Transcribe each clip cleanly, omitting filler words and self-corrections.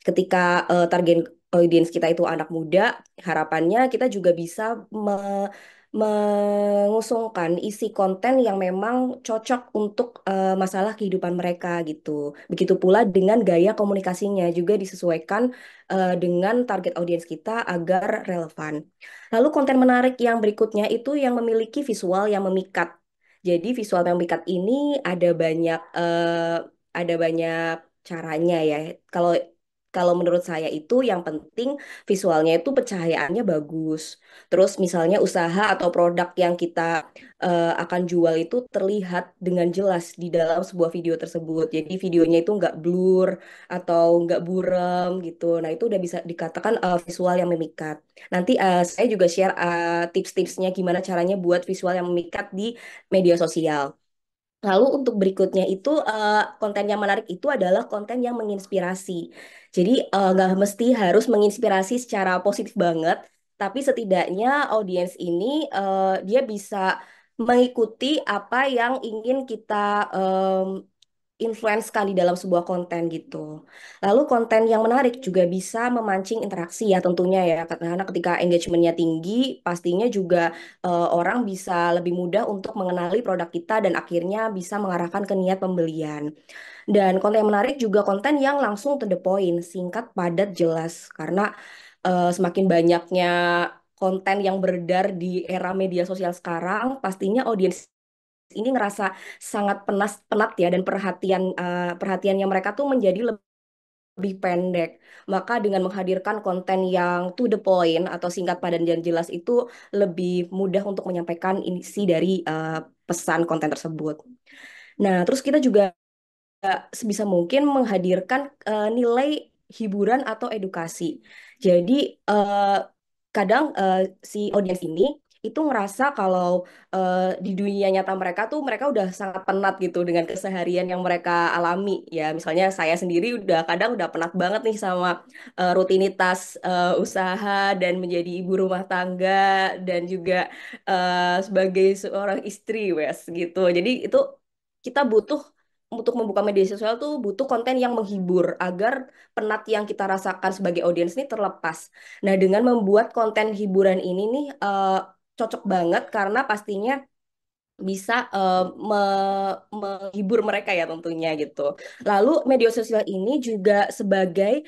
Ketika target audiens kita itu anak muda, harapannya kita juga bisa mengusungkan isi konten yang memang cocok untuk masalah kehidupan mereka gitu. Begitu pula dengan gaya komunikasinya juga disesuaikan dengan target audiens kita agar relevan. Lalu konten menarik yang berikutnya itu yang memiliki visual yang memikat. Jadi visual yang memikat ini ada banyak caranya ya. Kalau kalau menurut saya itu yang penting visualnya itu pencahayaannya bagus. Terus misalnya usaha atau produk yang kita akan jual itu terlihat dengan jelas di dalam sebuah video tersebut. Jadi videonya itu nggak blur atau nggak buram gitu. Nah itu udah bisa dikatakan visual yang memikat. Nanti saya juga share tips-tipsnya gimana caranya buat visual yang memikat di media sosial. Lalu untuk berikutnya itu konten yang menarik itu adalah konten yang menginspirasi. Jadi nggak mesti harus menginspirasi secara positif banget, tapi setidaknya audiens ini dia bisa mengikuti apa yang ingin kita influence-kan di dalam sebuah konten gitu. Lalu konten yang menarik juga bisa memancing interaksi ya tentunya ya, karena ketika engagementnya tinggi, pastinya juga orang bisa lebih mudah untuk mengenali produk kita dan akhirnya bisa mengarahkan ke niat pembelian. Dan konten yang menarik juga konten yang langsung to the point, singkat, padat, jelas. Karena semakin banyaknya konten yang beredar di era media sosial sekarang, pastinya audiens ini ngerasa sangat penat ya dan perhatiannya mereka tuh menjadi lebih pendek. Maka dengan menghadirkan konten yang to the point atau singkat, padat, dan jelas itu lebih mudah untuk menyampaikan isi dari pesan konten tersebut. Nah, terus kita juga sebisa mungkin menghadirkan nilai hiburan atau edukasi. Jadi eh, kadang si audiens ini itu ngerasa kalau di dunia nyata mereka tuh mereka udah sangat penat gitu dengan keseharian yang mereka alami. Ya, misalnya saya sendiri udah kadang udah penat banget nih sama rutinitas usaha dan menjadi ibu rumah tangga dan juga sebagai seorang istri, wes gitu. Jadi itu kita butuh untuk membuka media sosial tuh butuh konten yang menghibur agar penat yang kita rasakan sebagai audiens ini terlepas. Nah, dengan membuat konten hiburan ini nih cocok banget karena pastinya bisa menghibur mereka ya tentunya gitu. Lalu media sosial ini juga sebagai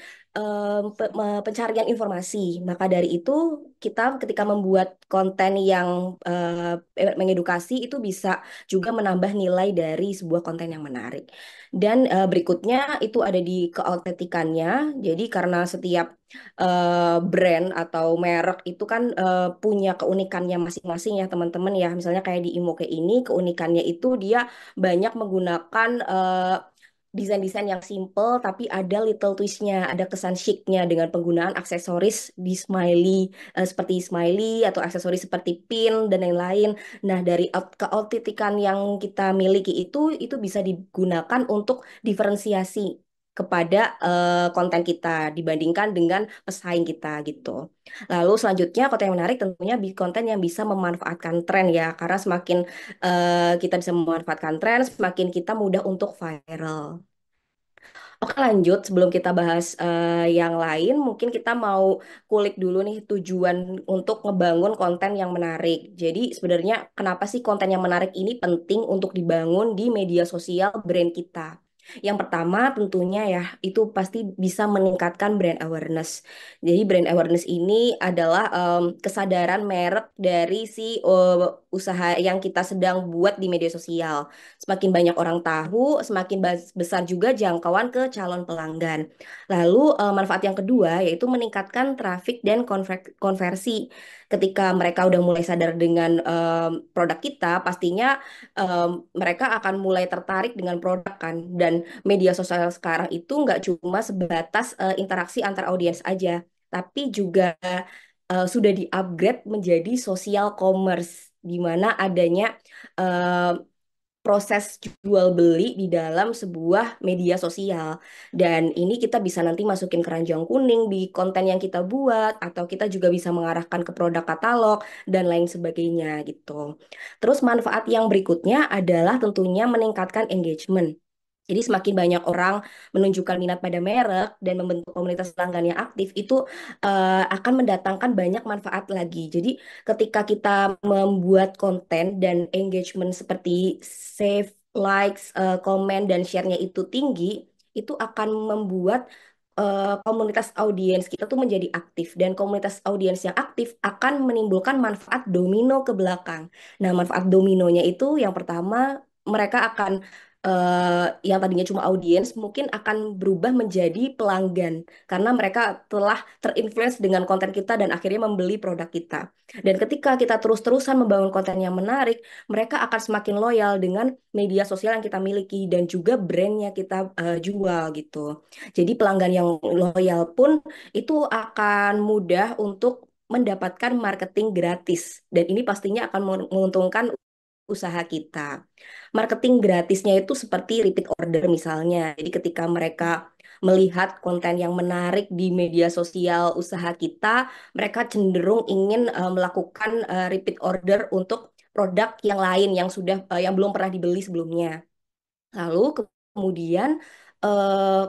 pencarian informasi. Maka dari itu kita ketika membuat konten yang mengedukasi itu bisa juga menambah nilai dari sebuah konten yang menarik. Dan berikutnya itu ada di keautentikannya. Jadi karena setiap brand atau merek itu kan punya keunikannya masing-masing ya teman-teman ya. Misalnya kayak di Imoke ini keunikannya itu dia banyak menggunakan desain-desain yang simple tapi ada little twistnya, ada kesan chicnya dengan penggunaan aksesoris di smiley seperti smiley atau aksesoris seperti pin dan lain-lain. Nah dari keautentikan yang kita miliki itu bisa digunakan untuk diferensiasi kepada konten kita dibandingkan dengan pesaing kita gitu. Lalu selanjutnya konten yang menarik tentunya konten yang bisa memanfaatkan tren ya, karena semakin kita bisa memanfaatkan tren, semakin kita mudah untuk viral. Oke lanjut, sebelum kita bahas yang lain, mungkin kita mau kulik dulu nih tujuan untuk ngebangun konten yang menarik. Jadi sebenarnya kenapa sih konten yang menarik ini penting untuk dibangun di media sosial brand kita? Yang pertama tentunya ya, itu pasti bisa meningkatkan brand awareness. Jadi brand awareness ini adalah kesadaran merek dari si usaha yang kita sedang buat di media sosial. Semakin banyak orang tahu, semakin besar juga jangkauan ke calon pelanggan. Lalu manfaat yang kedua yaitu meningkatkan traffic dan konversi. Ketika mereka udah mulai sadar dengan produk kita, pastinya mereka akan mulai tertarik dengan produk kan. Dan media sosial sekarang itu nggak cuma sebatas interaksi antar audiens aja, tapi juga sudah di-upgrade menjadi social commerce, di mana adanya eh, proses jual beli di dalam sebuah media sosial. Dan ini kita bisa nanti masukin keranjang kuning di konten yang kita buat, atau kita juga bisa mengarahkan ke produk katalog, dan lain sebagainya gitu. Terus manfaat yang berikutnya adalah tentunya meningkatkan engagement. Jadi semakin banyak orang menunjukkan minat pada merek dan membentuk komunitas pelanggan yang aktif itu akan mendatangkan banyak manfaat lagi. Jadi ketika kita membuat konten dan engagement seperti save, likes, komen dan share-nya itu tinggi, itu akan membuat komunitas audiens kita tuh menjadi aktif dan komunitas audiens yang aktif akan menimbulkan manfaat domino ke belakang. Nah, manfaat dominonya itu yang pertama mereka akan yang tadinya cuma audiens mungkin akan berubah menjadi pelanggan karena mereka telah terinfluence dengan konten kita dan akhirnya membeli produk kita. Dan ketika kita terus-terusan membangun konten yang menarik, mereka akan semakin loyal dengan media sosial yang kita miliki dan juga brandnya kita jual gitu. Jadi pelanggan yang loyal pun itu akan mudah untuk mendapatkan marketing gratis dan ini pastinya akan menguntungkan usaha kita. Marketing gratisnya itu seperti repeat order misalnya. Jadi ketika mereka melihat konten yang menarik di media sosial usaha kita, mereka cenderung ingin melakukan repeat order untuk produk yang lain yang sudah yang belum pernah dibeli sebelumnya. Lalu kemudian eh,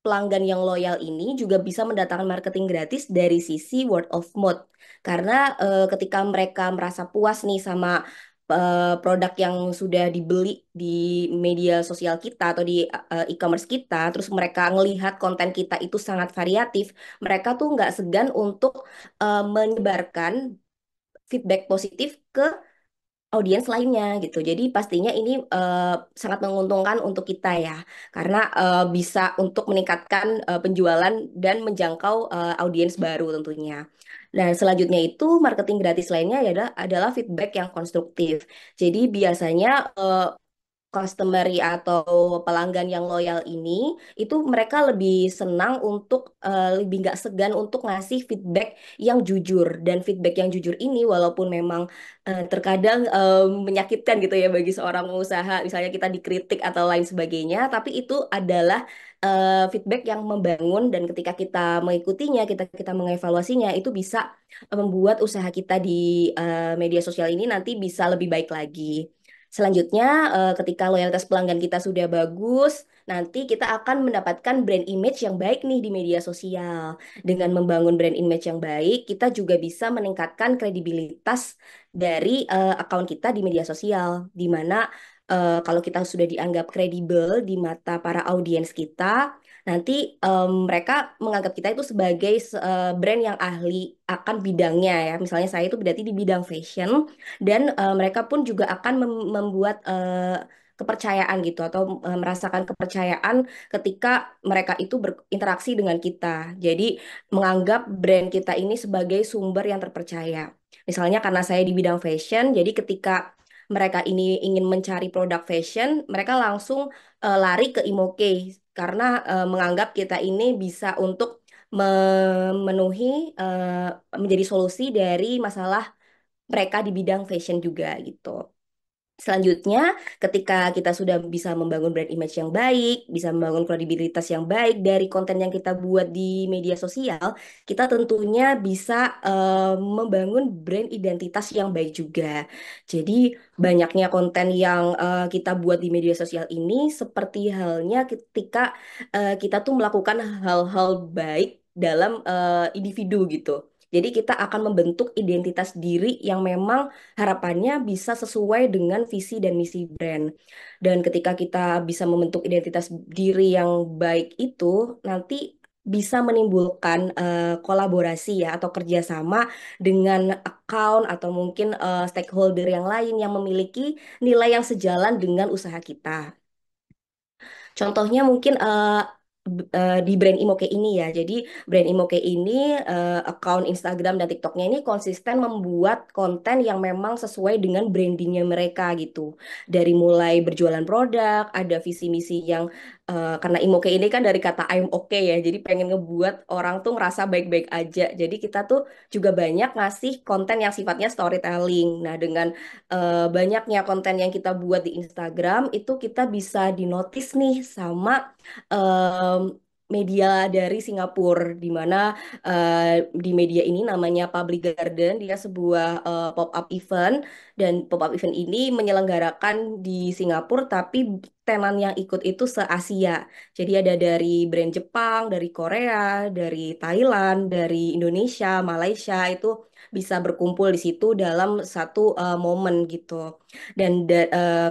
pelanggan yang loyal ini juga bisa mendatangkan marketing gratis dari sisi word of mouth. Karena ketika mereka merasa puas nih sama produk yang sudah dibeli di media sosial kita atau di e-commerce kita, terus mereka ngelihat konten kita itu sangat variatif, mereka tuh nggak segan untuk menyebarkan feedback positif ke audiens lainnya gitu. Jadi pastinya ini sangat menguntungkan untuk kita ya, karena bisa untuk meningkatkan penjualan dan menjangkau audiens baru tentunya. Nah, selanjutnya itu marketing gratis lainnya adalah feedback yang konstruktif. Jadi biasanya customer atau pelanggan yang loyal ini itu mereka lebih senang untuk lebih nggak segan untuk ngasih feedback yang jujur dan feedback yang jujur ini walaupun memang terkadang menyakitkan gitu ya bagi seorang pengusaha misalnya kita dikritik atau lain sebagainya tapi itu adalah feedback yang membangun dan ketika kita mengikutinya kita kita mengevaluasinya itu bisa membuat usaha kita di media sosial ini nanti bisa lebih baik lagi. Selanjutnya, ketika loyalitas pelanggan kita sudah bagus, nanti kita akan mendapatkan brand image yang baik nih di media sosial. Dengan membangun brand image yang baik, kita juga bisa meningkatkan kredibilitas dari account kita di media sosial, di mana kalau kita sudah dianggap kredibel di mata para audiens kita, nanti mereka menganggap kita itu sebagai brand yang ahli akan bidangnya ya. Misalnya saya itu berarti di bidang fashion dan mereka pun juga akan membuat kepercayaan gitu atau merasakan kepercayaan ketika mereka itu berinteraksi dengan kita. Jadi menganggap brand kita ini sebagai sumber yang terpercaya. Misalnya karena saya di bidang fashion, jadi ketika mereka ini ingin mencari produk fashion, mereka langsung lari ke Imoke karena menganggap kita ini bisa untuk memenuhi menjadi solusi dari masalah mereka di bidang fashion juga gitu. Selanjutnya, ketika kita sudah bisa membangun brand image yang baik, bisa membangun kredibilitas yang baik dari konten yang kita buat di media sosial, kita tentunya bisa membangun brand identitas yang baik juga. Jadi, banyaknya konten yang kita buat di media sosial ini seperti halnya ketika kita tuh melakukan hal-hal baik dalam individu gitu. Jadi kita akan membentuk identitas diri yang memang harapannya bisa sesuai dengan visi dan misi brand. Dan ketika kita bisa membentuk identitas diri yang baik itu, nanti bisa menimbulkan kolaborasi ya atau kerjasama dengan account atau mungkin stakeholder yang lain yang memiliki nilai yang sejalan dengan usaha kita. Contohnya mungkin di brand Imoke ini ya. Jadi brand Imoke ini account Instagram dan TikToknya ini konsisten membuat konten yang memang sesuai dengan brandingnya mereka gitu. Dari mulai berjualan produk, ada visi misi yang karena Imoke ini kan dari kata I'm okay ya. Jadi pengen ngebuat orang tuh ngerasa baik-baik aja. Jadi kita tuh juga banyak ngasih konten yang sifatnya storytelling. Nah, dengan banyaknya konten yang kita buat di Instagram itu kita bisa dinotis nih sama media dari Singapura, di mana di media ini namanya Public Garden, dia sebuah pop-up event, dan pop-up event ini menyelenggarakan di Singapura, tapi tenan yang ikut itu se-Asia. Jadi ada dari brand Jepang, dari Korea, dari Thailand, dari Indonesia, Malaysia, itu bisa berkumpul di situ dalam satu momen gitu. Dan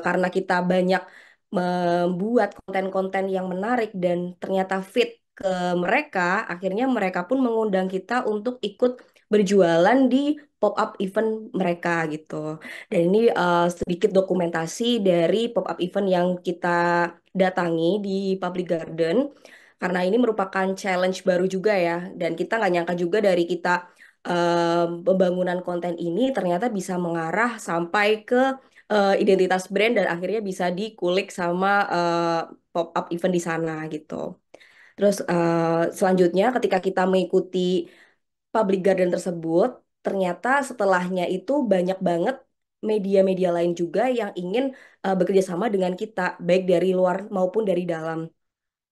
karena kita banyak membuat konten-konten yang menarik dan ternyata fit ke mereka, akhirnya mereka pun mengundang kita untuk ikut berjualan di pop-up event mereka gitu. Dan ini sedikit dokumentasi dari pop-up event yang kita datangi di Public Garden, karena ini merupakan challenge baru juga ya, dan kita nggak nyangka juga dari kita pembangunan konten ini ternyata bisa mengarah sampai ke identitas brand dan akhirnya bisa dikulik sama pop-up event di sana gitu. Terus selanjutnya ketika kita mengikuti Public Garden tersebut, ternyata setelahnya itu banyak banget media-media lain juga yang ingin bekerja sama dengan kita, baik dari luar maupun dari dalam.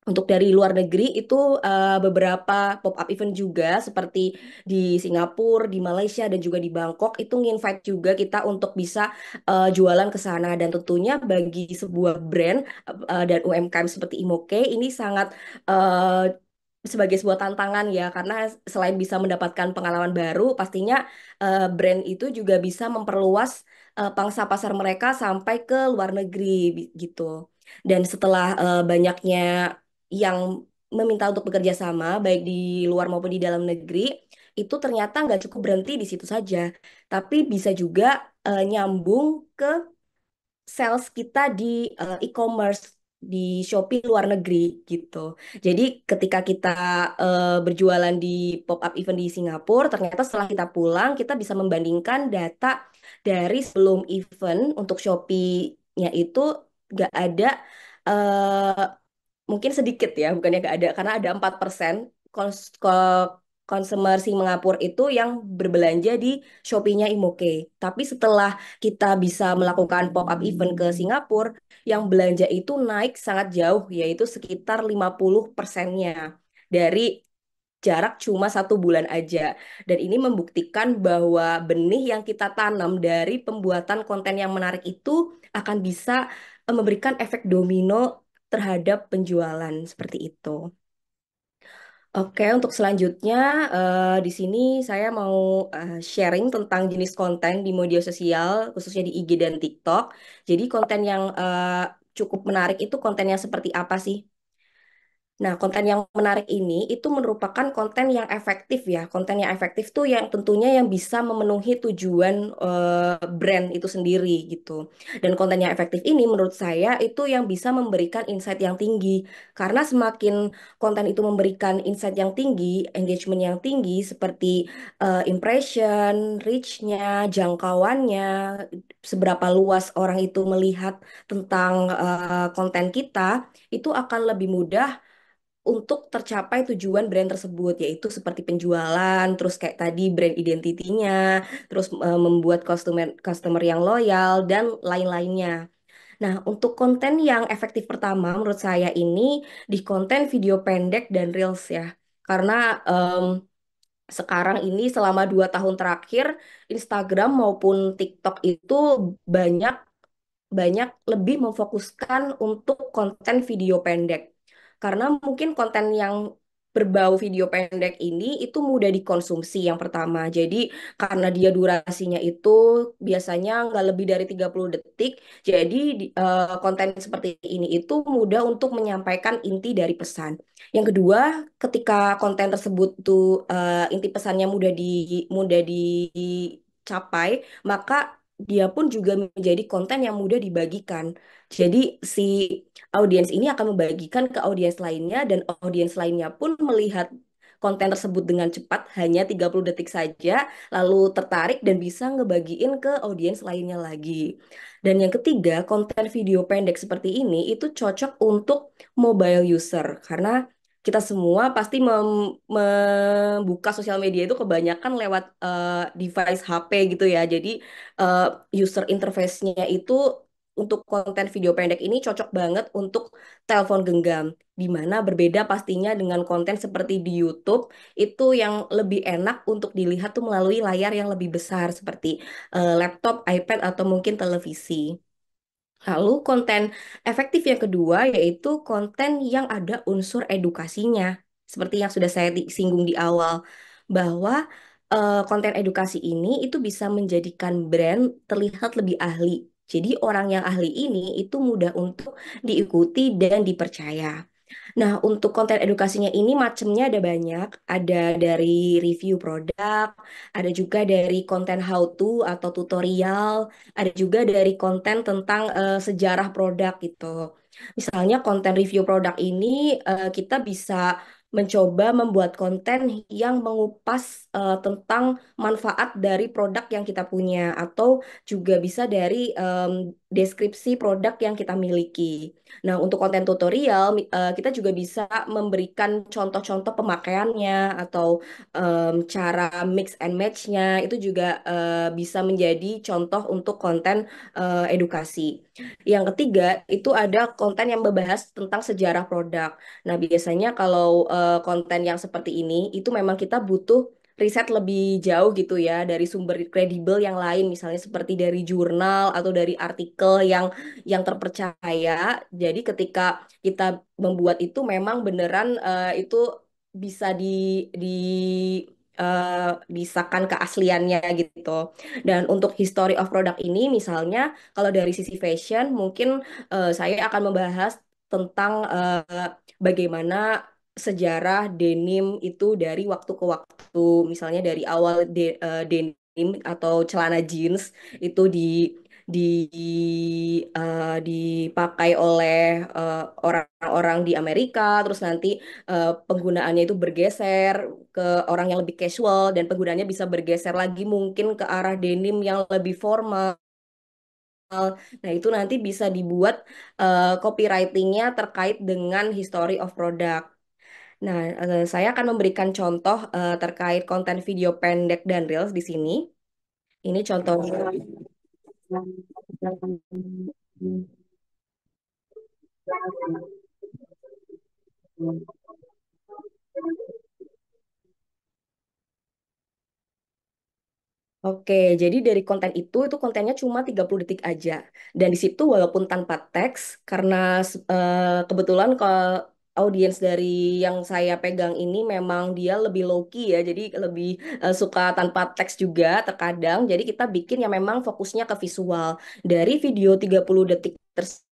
Untuk dari luar negeri itu beberapa pop-up event juga seperti di Singapura, di Malaysia, dan juga di Bangkok itu nginvite juga kita untuk bisa jualan ke sana. Dan tentunya bagi sebuah brand dan UMKM seperti Imoke ini sangat sebagai sebuah tantangan ya, karena selain bisa mendapatkan pengalaman baru, pastinya brand itu juga bisa memperluas pangsa pasar mereka sampai ke luar negeri gitu. Dan setelah banyaknya yang meminta untuk bekerja sama, baik di luar maupun di dalam negeri, itu ternyata nggak cukup berhenti di situ saja, tapi bisa juga nyambung ke sales kita di e-commerce di Shopee luar negeri gitu. Jadi ketika kita berjualan di pop-up event di Singapura, ternyata setelah kita pulang kita bisa membandingkan data dari sebelum event untuk Shopee-nya itu nggak ada eh, mungkin sedikit ya, bukannya nggak ada, karena ada 4% konsumer Singapura itu yang berbelanja di Shopee-nya Imoke. Tapi setelah kita bisa melakukan pop-up event ke Singapura, yang belanja itu naik sangat jauh, yaitu sekitar 50%-nya dari jarak cuma 1 bulan aja. Dan ini membuktikan bahwa benih yang kita tanam dari pembuatan konten yang menarik itu akan bisa memberikan efek domino terhadap penjualan seperti itu. Oke, untuk selanjutnya di sini saya mau sharing tentang jenis konten di media sosial, khususnya di IG dan TikTok. Jadi konten yang cukup menarik itu konten yang seperti apa sih? Nah, konten yang menarik ini itu merupakan konten yang efektif ya. Konten yang efektif tuh yang tentunya yang bisa memenuhi tujuan brand itu sendiri gitu. Dan konten yang efektif ini menurut saya itu yang bisa memberikan insight yang tinggi. Karena semakin konten itu memberikan insight yang tinggi, engagement yang tinggi seperti impression, reach-nya, jangkauannya, seberapa luas orang itu melihat tentang konten kita, itu akan lebih mudah untuk tercapai tujuan brand tersebut, yaitu seperti penjualan, terus kayak tadi brand identitinya, terus membuat customer customer yang loyal dan lain-lainnya. Nah, untuk konten yang efektif pertama menurut saya ini di konten video pendek dan reels ya. Karena sekarang ini selama 2 tahun terakhir Instagram maupun TikTok itu banyak banyak lebih memfokuskan untuk konten video pendek. Karena mungkin konten yang berbau video pendek ini itu mudah dikonsumsi yang pertama. Jadi karena dia durasinya itu biasanya nggak lebih dari 30 detik, jadi konten seperti ini itu mudah untuk menyampaikan inti dari pesan. Yang kedua, ketika konten tersebut tuh inti pesannya mudah dicapai, maka dia pun juga menjadi konten yang mudah dibagikan. Jadi si audiens ini akan membagikan ke audiens lainnya dan audiens lainnya pun melihat konten tersebut dengan cepat hanya 30 detik saja lalu tertarik dan bisa ngebagiin ke audiens lainnya lagi. Dan yang ketiga, konten video pendek seperti ini itu cocok untuk mobile user karena kita semua pasti membuka sosial media itu kebanyakan lewat device HP gitu ya. Jadi eh, user interface-nya itu untuk konten video pendek ini cocok banget untuk telepon genggam, di mana berbeda pastinya dengan konten seperti di YouTube, itu yang lebih enak untuk dilihat tuh melalui layar yang lebih besar seperti laptop, iPad, atau mungkin televisi. Lalu konten efektif yang kedua yaitu konten yang ada unsur edukasinya. Seperti yang sudah saya singgung di awal, bahwa konten edukasi ini itu bisa menjadikan brand terlihat lebih ahli. Jadi orang yang ahli ini itu mudah untuk diikuti dan dipercaya. Nah, untuk konten edukasinya ini macamnya ada banyak. Ada dari review produk, ada juga dari konten how to atau tutorial, ada juga dari konten tentang sejarah produk gitu. Misalnya konten review produk ini kita bisa mencoba membuat konten yang mengupas tentang manfaat dari produk yang kita punya atau juga bisa dari deskripsi produk yang kita miliki. Nah, untuk konten tutorial, kita juga bisa memberikan contoh-contoh pemakaiannya atau cara mix and match-nya itu juga bisa menjadi contoh untuk konten edukasi. Yang ketiga, itu ada konten yang membahas tentang sejarah produk. Nah, biasanya kalau konten yang seperti ini, itu memang kita butuh riset lebih jauh gitu ya dari sumber kredibel yang lain, misalnya seperti dari jurnal atau dari artikel yang terpercaya. Jadi ketika kita membuat itu memang beneran itu bisa di disahkan keasliannya gitu. Dan untuk history of product ini misalnya kalau dari sisi fashion mungkin saya akan membahas tentang bagaimana sejarah denim itu dari waktu ke waktu. Misalnya dari awal denim atau celana jeans itu di dipakai oleh orang-orang di Amerika, terus nanti penggunaannya itu bergeser ke orang yang lebih casual dan penggunaannya bisa bergeser lagi mungkin ke arah denim yang lebih formal. Nah, itu nanti bisa dibuat copywritingnya terkait dengan history of product. Nah, saya akan memberikan contoh terkait konten video pendek dan reels di sini. Ini contohnya. Oke, jadi dari konten itu kontennya cuma 30 detik aja. Dan di situ walaupun tanpa teks, karena kebetulan ke audiens dari yang saya pegang ini memang dia lebih low key ya, jadi lebih suka tanpa teks juga terkadang. Jadi kita bikin yang memang fokusnya ke visual. Dari video 30 detik tersebut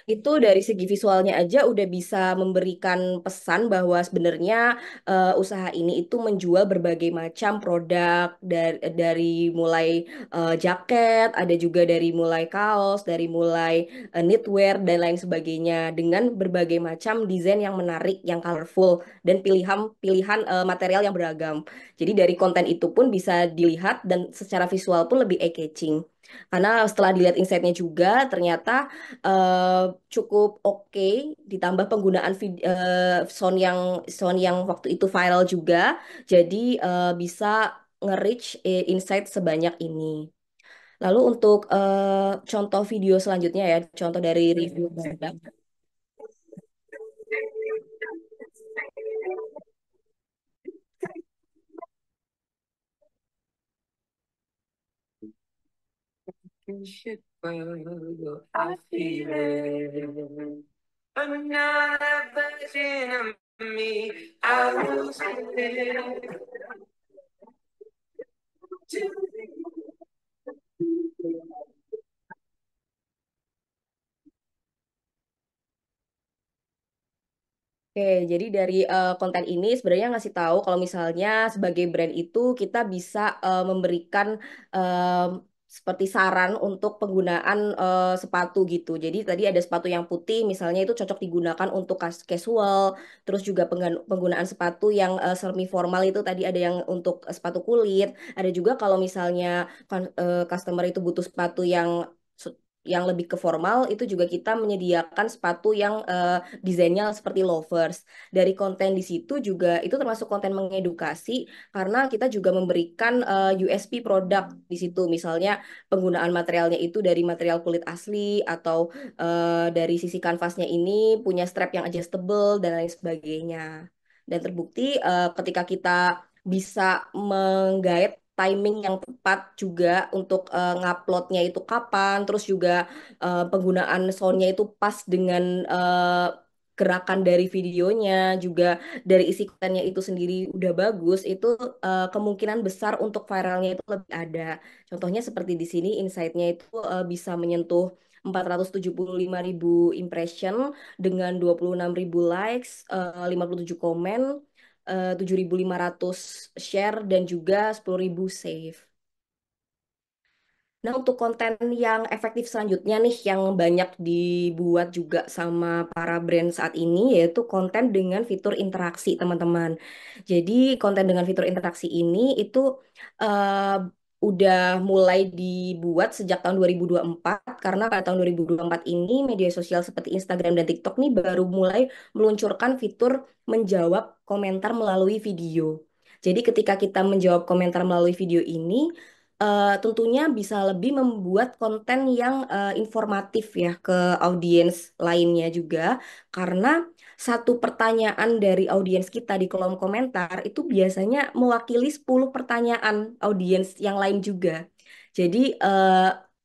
itu dari segi visualnya aja udah bisa memberikan pesan bahwa sebenarnya usaha ini itu menjual berbagai macam produk dari mulai jaket, ada juga dari mulai kaos, dari mulai knitwear dan lain sebagainya dengan berbagai macam desain yang menarik, yang colorful dan pilihan material yang beragam. Jadi dari konten itu pun bisa dilihat dan secara visual pun lebih eye-catching. Karena setelah dilihat insight-nya juga ternyata eh, cukup oke, ditambah penggunaan sound yang waktu itu viral juga, jadi bisa nge-reach insight sebanyak ini. Lalu untuk contoh video selanjutnya ya, contoh dari review produk. You should follow, I feel it. Another version of me, I was there. Oke, jadi dari konten ini sebenarnya ngasih tahu kalau misalnya sebagai brand itu kita bisa memberikan seperti saran untuk penggunaan sepatu gitu. Jadi tadi ada sepatu yang putih, misalnya itu cocok digunakan untuk casual, terus juga penggunaan sepatu yang semi formal itu tadi ada yang untuk sepatu kulit, ada juga kalau misalnya customer itu butuh sepatu yang yang lebih ke formal itu juga kita menyediakan sepatu yang desainnya seperti loafers. Dari konten di situ juga itu termasuk konten mengedukasi karena kita juga memberikan USP produk di situ. Misalnya penggunaan materialnya itu dari material kulit asli atau dari sisi kanvasnya ini punya strap yang adjustable dan lain sebagainya. Dan terbukti ketika kita bisa menggait timing yang tepat juga untuk nguploadnya itu kapan, terus juga penggunaan soundnya itu pas dengan gerakan dari videonya, juga dari isi kontennya itu sendiri udah bagus, itu kemungkinan besar untuk viralnya itu lebih ada. Contohnya seperti di sini, insight-nya itu bisa menyentuh 475.000 impression dengan 26.000 likes, 57 komen, 7.500 share, dan juga 10.000 save. Nah, untuk konten yang efektif selanjutnya nih, yang banyak dibuat juga sama para brand saat ini, yaitu konten dengan fitur interaksi, teman-teman. Jadi, konten dengan fitur interaksi ini itu eh, udah mulai dibuat sejak tahun 2024, karena pada tahun 2024 ini media sosial seperti Instagram dan TikTok nih baru mulai meluncurkan fitur menjawab komentar melalui video. Jadi, ketika kita menjawab komentar melalui video ini, tentunya bisa lebih membuat konten yang informatif ya ke audiens lainnya juga karena satu pertanyaan dari audiens kita di kolom komentar itu biasanya mewakili 10 pertanyaan audiens yang lain juga. Jadi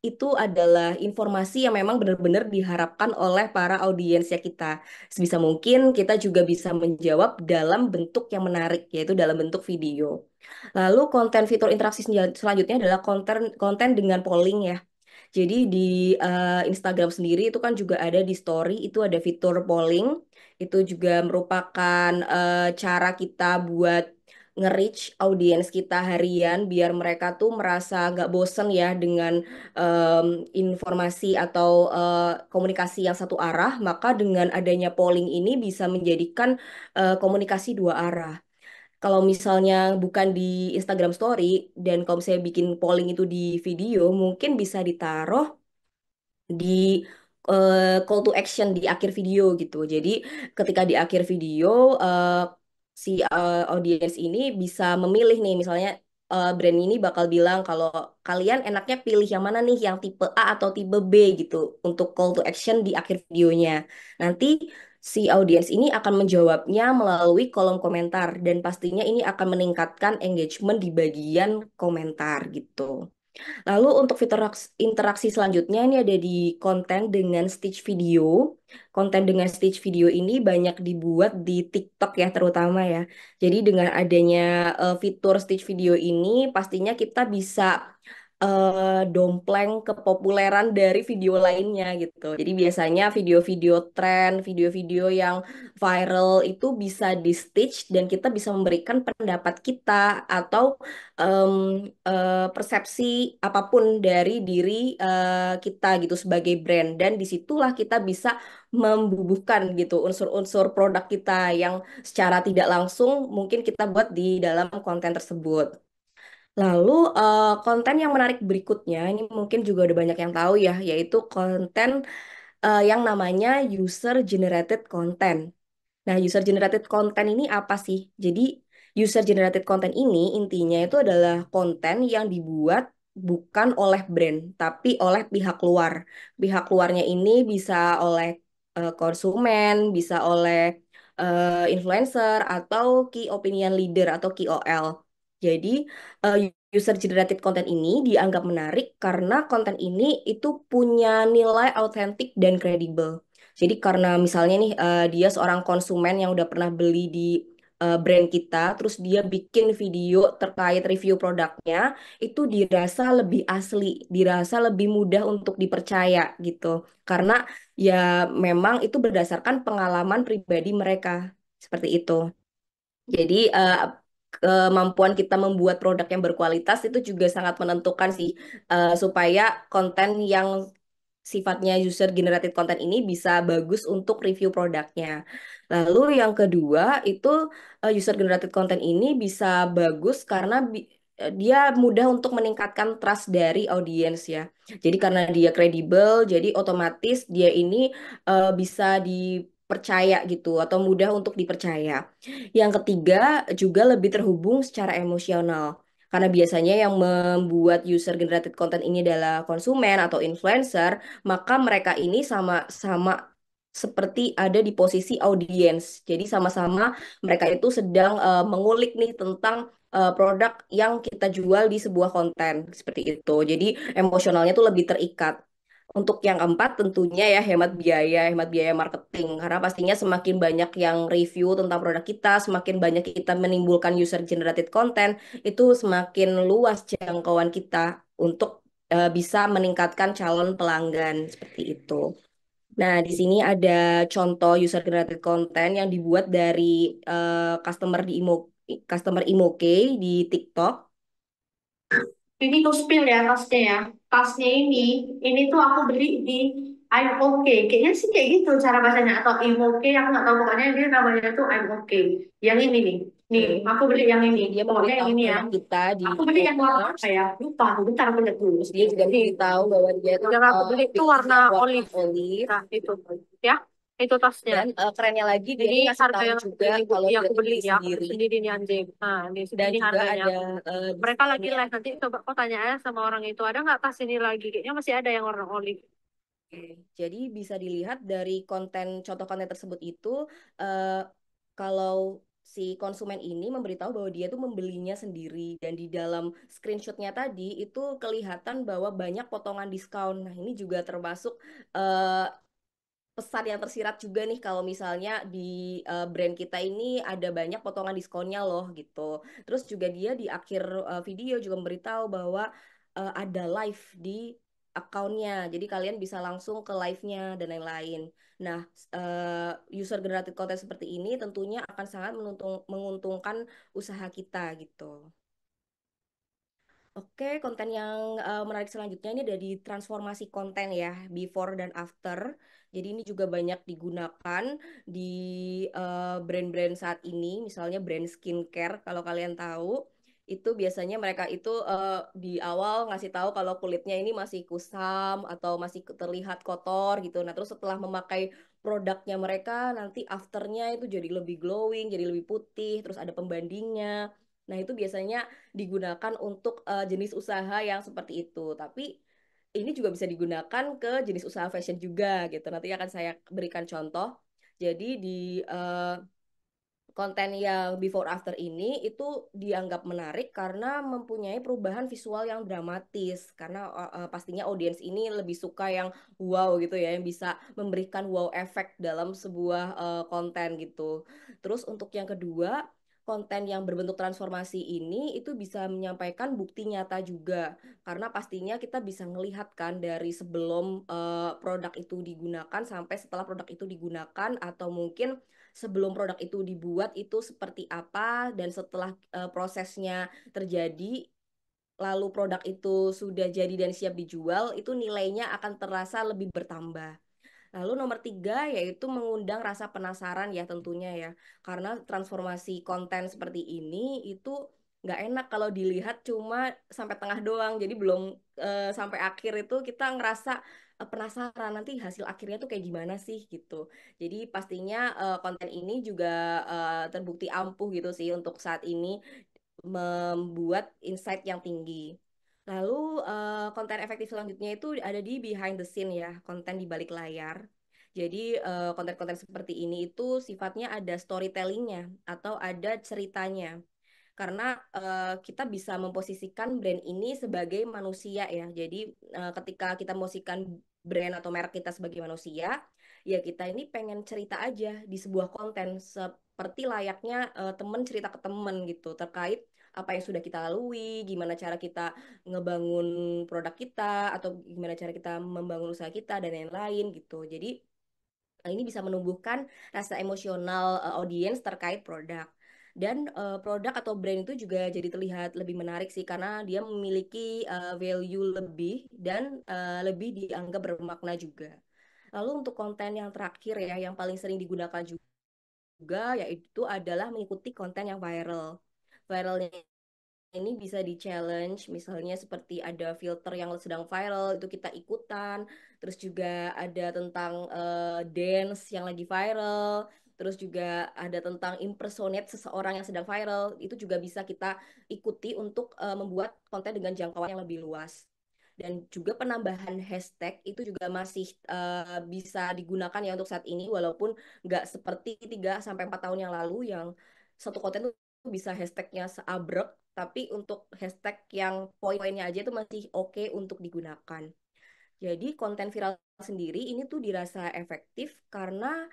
itu adalah informasi yang memang benar-benar diharapkan oleh para audiensnya kita. Sebisa mungkin kita juga bisa menjawab dalam bentuk yang menarik, yaitu dalam bentuk video. Lalu konten fitur interaksi selanjutnya adalah konten konten dengan polling ya. Jadi di Instagram sendiri itu kan juga ada di story itu ada fitur polling. Itu juga merupakan cara kita buat nge-reach audiens kita harian biar mereka tuh merasa nggak bosen ya dengan em, informasi atau komunikasi yang satu arah. Maka dengan adanya polling ini bisa menjadikan komunikasi dua arah. Kalau misalnya bukan di Instagram Story dan kalau misalnya bikin polling itu di video, mungkin bisa ditaruh di call to action di akhir video gitu. Jadi ketika di akhir video si audiens ini bisa memilih nih misalnya brand ini bakal bilang kalau kalian enaknya pilih yang mana nih yang tipe A atau tipe B gitu untuk call to action di akhir videonya. Nanti si audiens ini akan menjawabnya melalui kolom komentar dan pastinya ini akan meningkatkan engagement di bagian komentar gitu. Lalu untuk fitur interaksi selanjutnya ini ada di konten dengan stitch video. Konten dengan stitch video ini banyak dibuat di TikTok ya terutama ya. Jadi dengan adanya fitur stitch video ini pastinya kita bisa dompleng kepopuleran dari video lainnya gitu. Jadi biasanya video-video tren, video-video yang viral itu bisa di stitch dan kita bisa memberikan pendapat kita atau em, persepsi apapun dari diri kita gitu sebagai brand dan disitulah kita bisa membubuhkan gitu unsur-unsur produk kita yang secara tidak langsung mungkin kita buat di dalam konten tersebut. Lalu konten yang menarik berikutnya ini mungkin juga udah banyak yang tahu ya, yaitu konten yang namanya user generated content. Nah, user generated content ini apa sih? Jadi, user generated content ini intinya itu adalah konten yang dibuat bukan oleh brand, tapi oleh pihak luar. Pihak luarnya ini bisa oleh konsumen, bisa oleh influencer, atau key opinion leader atau KOL. Jadi, eh, user generated content ini dianggap menarik karena konten ini itu punya nilai autentik dan kredibel. Jadi karena misalnya nih dia seorang konsumen yang udah pernah beli di brand kita, terus dia bikin video terkait review produknya, itu dirasa lebih asli, dirasa lebih mudah untuk dipercaya gitu. Karena ya memang itu berdasarkan pengalaman pribadi mereka seperti itu. Jadi kemampuan kita membuat produk yang berkualitas itu juga sangat menentukan sih supaya konten yang sifatnya user generated content ini bisa bagus untuk review produknya. Lalu yang kedua itu user generated content ini bisa bagus karena dia mudah untuk meningkatkan trust dari audiens ya. Jadi karena dia kredibel, jadi otomatis dia ini bisa dipercaya gitu atau mudah untuk dipercaya. Yang ketiga juga lebih terhubung secara emosional. Karena biasanya yang membuat user generated content ini adalah konsumen atau influencer, maka mereka ini sama-sama seperti ada di posisi audiens. Jadi sama-sama mereka itu sedang mengulik nih tentang produk yang kita jual di sebuah konten seperti itu. Jadi emosionalnya tuh lebih terikat. Untuk yang keempat tentunya ya hemat biaya marketing. Karena pastinya semakin banyak yang review tentang produk kita, semakin banyak kita menimbulkan user generated content, itu semakin luas jangkauan kita untuk bisa meningkatkan calon pelanggan seperti itu. Nah, di sini ada contoh user generated content yang dibuat dari customer Imoke di TikTok. Ini tuh spill ya tasnya ya. Tasnya ini tuh aku beli di I'm okay. Kayaknya sih kayak gitu cara bacanya atau I'm okay. Aku nggak tahu pokoknya dia namanya tuh I'm okay. Yang ini nih. Nih, Oke. aku beli yang ini. Jadi dia Pokoknya yang memberitahu ini ya. produk kita di Aku beli yang warna apa e-commerce. ya? Lupa. Aku bentar aku lihat dulu. Terus dia juga memberitahu bahwa dia itu Yang aku beli itu warna warna olive. olive. Nah, itu. Ya, itu tasnya. Dan kerennya lagi dia Jadi ini ngasih harga tahu yang juga ini kalau yang dia aku tuh beli beli ya, aku beli sendiri. sendiri nih anjing. Nah, ini Dan segini juga harganya. ada Mereka lagi diskonnya. live nanti coba kau tanya aja sama orang itu ada nggak tas ini lagi? Kayaknya masih ada yang warna olive. Oke. Jadi bisa dilihat dari contoh konten tersebut itu eh, kalau si konsumen ini memberitahu bahwa dia tuh membelinya sendiri dan di dalam screenshotnya tadi itu kelihatan bahwa banyak potongan diskon. Nah ini juga termasuk eh, pesan yang tersirat juga nih kalau misalnya di brand kita ini ada banyak potongan diskonnya loh gitu. Terus juga dia di akhir video juga memberitahu bahwa ada live di akunnya. Jadi kalian bisa langsung ke live-nya dan lain-lain. Nah, user generated content seperti ini tentunya akan sangat menguntungkan usaha kita gitu. Oke, konten yang menarik selanjutnya ini ada di transformasi konten ya, before dan after. Jadi ini juga banyak digunakan di brand-brand saat ini, misalnya brand skincare. Kalau kalian tahu, itu biasanya mereka itu di awal ngasih tahu kalau kulitnya ini masih kusam atau masih terlihat kotor gitu. Nah, terus setelah memakai produknya mereka, nanti afternya itu jadi lebih glowing, jadi lebih putih, terus ada pembandingnya. Nah, itu biasanya digunakan untuk jenis usaha yang seperti itu. Tapi ini juga bisa digunakan ke jenis usaha fashion juga gitu. Nanti akan saya berikan contoh. Jadi di konten yang before after ini itu dianggap menarik karena mempunyai perubahan visual yang dramatis. Karena pastinya audiens ini lebih suka yang wow gitu ya, yang bisa memberikan wow efek dalam sebuah konten gitu. Terus untuk yang kedua, konten yang berbentuk transformasi ini itu bisa menyampaikan bukti nyata juga. Karena pastinya kita bisa melihat kan dari sebelum produk itu digunakan sampai setelah produk itu digunakan atau mungkin sebelum produk itu dibuat itu seperti apa dan setelah prosesnya terjadi lalu produk itu sudah jadi dan siap dijual itu nilainya akan terasa lebih bertambah. Lalu nomor tiga yaitu mengundang rasa penasaran ya tentunya ya. Karena transformasi konten seperti ini itu nggak enak kalau dilihat cuma sampai tengah doang. Jadi belum sampai akhir itu kita ngerasa penasaran nanti hasil akhirnya tuh kayak gimana sih gitu. Jadi pastinya konten ini juga terbukti ampuh gitu sih untuk saat ini membuat insight yang tinggi. Lalu konten efektif selanjutnya itu ada di behind the scene ya, konten di balik layar. Jadi konten-konten seperti ini itu sifatnya ada storytellingnya atau ada ceritanya. Karena kita bisa memposisikan brand ini sebagai manusia ya. Jadi ketika kita memposisikan brand atau merek kita sebagai manusia, ya kita ini pengen cerita aja di sebuah konten seperti layaknya temen cerita ke temen gitu terkait apa yang sudah kita lalui, gimana cara kita ngebangun produk kita atau gimana cara kita membangun usaha kita dan lain-lain gitu. Jadi ini bisa menumbuhkan rasa emosional audiens terkait produk. Dan produk atau brand itu juga jadi terlihat lebih menarik sih karena dia memiliki value lebih dan lebih dianggap bermakna juga. Lalu untuk konten yang terakhir ya, yang paling sering digunakan juga yaitu adalah mengikuti konten yang viral. Viralnya ini bisa di-challenge, misalnya seperti ada filter yang sedang viral, itu kita ikutan. Terus juga ada tentang dance yang lagi viral. Terus juga ada tentang impersonate seseorang yang sedang viral. Itu juga bisa kita ikuti untuk membuat konten dengan jangkauan yang lebih luas. Dan juga penambahan hashtag itu juga masih bisa digunakan ya untuk saat ini, walaupun nggak seperti 3 sampai 4 tahun yang lalu yang satu konten tuh bisa hashtagnya seabrek, tapi untuk hashtag yang poin-poinnya aja itu masih oke untuk digunakan. Jadi konten viral sendiri ini tuh dirasa efektif karena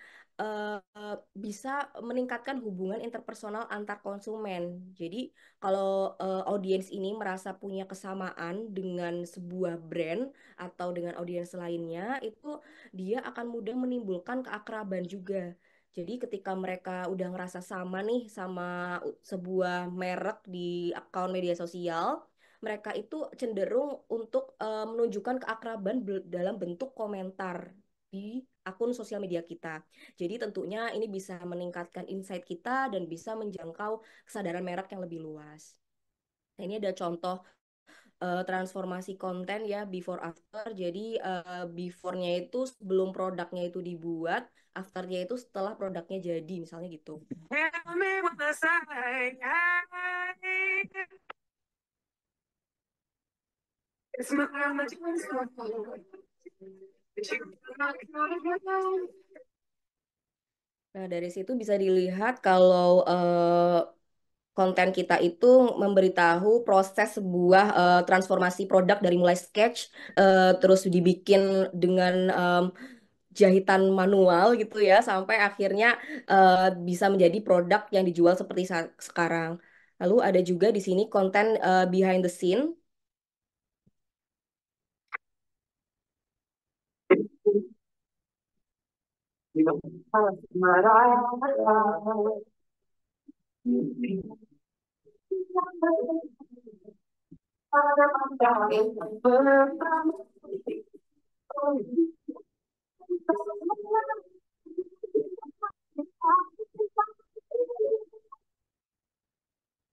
bisa meningkatkan hubungan interpersonal antar konsumen. Jadi kalau audiens ini merasa punya kesamaan dengan sebuah brand atau dengan audiens lainnya, itu dia akan mudah menimbulkan keakraban juga. Jadi ketika mereka udah ngerasa sama nih sama sebuah merek di akun media sosial, mereka itu cenderung untuk menunjukkan keakraban dalam bentuk komentar di akun sosial media kita. Jadi tentunya ini bisa meningkatkan insight kita dan bisa menjangkau kesadaran merek yang lebih luas. Nah, ini ada contoh transformasi konten ya before after. Jadi before-nya itu sebelum produknya itu dibuat, after-nya itu setelah produknya jadi, misalnya gitu. Nah, dari situ bisa dilihat kalau konten kita itu memberitahu proses sebuah transformasi produk dari mulai sketch terus dibikin dengan jahitan manual gitu ya sampai akhirnya bisa menjadi produk yang dijual seperti sekarang. Lalu ada juga di sini konten behind the scene.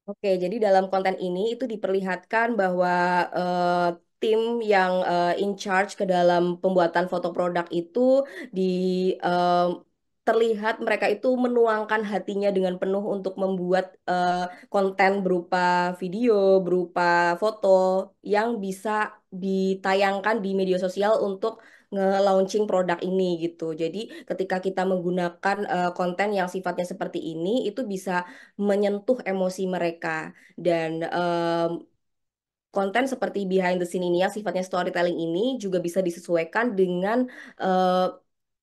Oke, jadi dalam konten ini itu diperlihatkan bahwa tim yang in charge ke dalam pembuatan foto produk itu di eh, terlihat mereka itu menuangkan hatinya dengan penuh untuk membuat konten berupa video, berupa foto yang bisa ditayangkan di media sosial untuk nge-launching produk ini gitu. Jadi ketika kita menggunakan konten yang sifatnya seperti ini, itu bisa menyentuh emosi mereka dan konten seperti behind the scene ini yang sifatnya storytelling ini juga bisa disesuaikan dengan eh,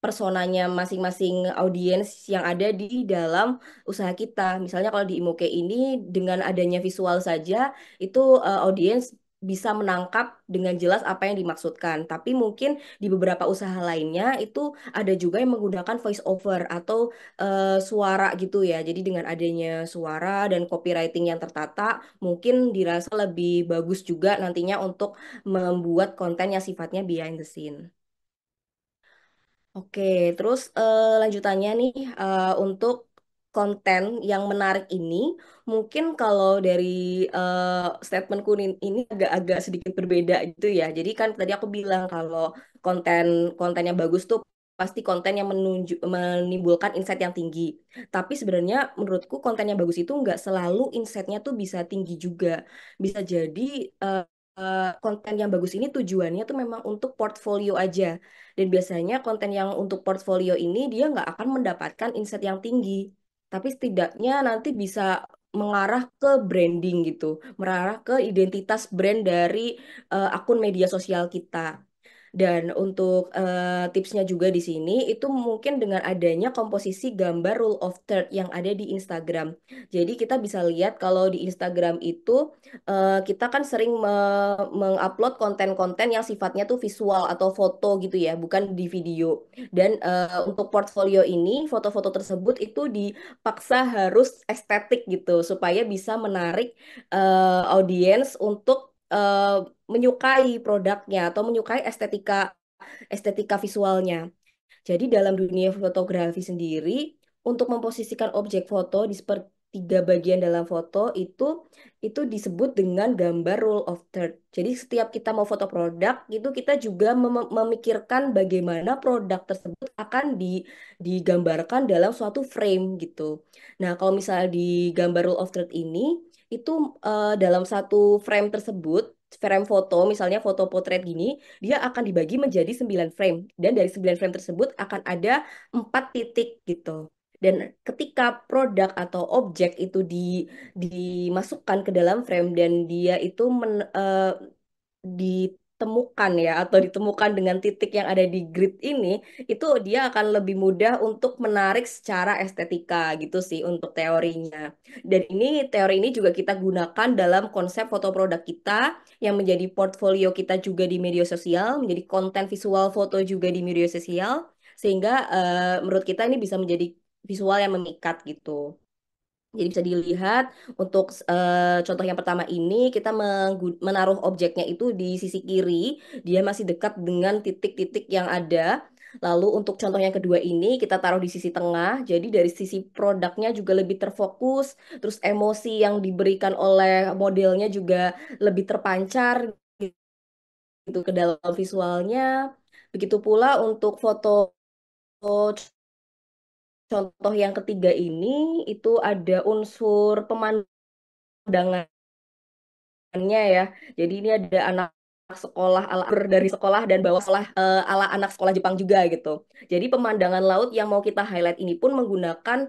personanya masing-masing audiens yang ada di dalam usaha kita. Misalnya kalau di Imoke ini dengan adanya visual saja itu audiens bisa menangkap dengan jelas apa yang dimaksudkan. Tapi mungkin di beberapa usaha lainnya itu ada juga yang menggunakan voice over atau suara gitu ya. Jadi dengan adanya suara dan copywriting yang tertata, mungkin dirasa lebih bagus juga nantinya untuk membuat konten yang sifatnya behind the scene. Oke, terus lanjutannya nih untuk konten yang menarik ini, mungkin kalau dari statementku ini agak-agak sedikit berbeda gitu ya. Jadi kan tadi aku bilang kalau konten konten yang bagus tuh pasti konten yang menimbulkan insight yang tinggi. Tapi sebenarnya menurutku konten yang bagus itu nggak selalu insight-nya tuh bisa tinggi juga. Bisa jadi konten yang bagus ini tujuannya tuh memang untuk portfolio aja. Dan biasanya konten yang untuk portfolio ini dia nggak akan mendapatkan insight yang tinggi. Tapi setidaknya nanti bisa mengarah ke branding gitu, mengarah ke identitas brand dari akun media sosial kita. Dan untuk tipsnya juga di sini itu mungkin dengan adanya komposisi gambar rule of third yang ada di Instagram. Jadi kita bisa lihat kalau di Instagram itu kita kan sering mengupload konten-konten yang sifatnya tuh visual atau foto gitu ya, bukan di video. Dan untuk portfolio ini foto-foto tersebut itu dipaksa harus estetik gitu supaya bisa menarik audiens untuk menyukai produknya atau menyukai estetika estetika visualnya. Jadi dalam dunia fotografi sendiri, untuk memposisikan objek foto tiga bagian dalam foto itu disebut dengan gambar rule of third. Jadi setiap kita mau foto produk itu kita juga memikirkan bagaimana produk tersebut akan digambarkan dalam suatu frame gitu. Nah, kalau misalnya di gambar rule of third ini itu dalam satu frame tersebut, frame foto, misalnya foto potret gini, dia akan dibagi menjadi 9 frame. Dan dari 9 frame tersebut akan ada 4 titik gitu. Dan ketika produk atau objek itu dimasukkan ke dalam frame dan dia itu ditemukan ya atau ditemukan dengan titik yang ada di grid ini, itu dia akan lebih mudah untuk menarik secara estetika gitu sih untuk teorinya. Dan teori ini juga kita gunakan dalam konsep foto produk kita yang menjadi portfolio kita juga di media sosial, menjadi konten visual foto juga di media sosial, sehingga menurut kita ini bisa menjadi visual yang memikat gitu. Jadi bisa dilihat untuk contoh yang pertama ini kita menaruh objeknya itu di sisi kiri, dia masih dekat dengan titik-titik yang ada. Lalu untuk contoh yang kedua ini kita taruh di sisi tengah, jadi dari sisi produknya juga lebih terfokus, terus emosi yang diberikan oleh modelnya juga lebih terpancar gitu ke dalam visualnya. Begitu pula untuk foto contoh yang ketiga ini itu ada unsur pemandangan ya. Jadi ini ada anak sekolah ala dari sekolah dan bawah sekolah ala anak sekolah Jepang juga gitu. Jadi pemandangan laut yang mau kita highlight ini pun menggunakan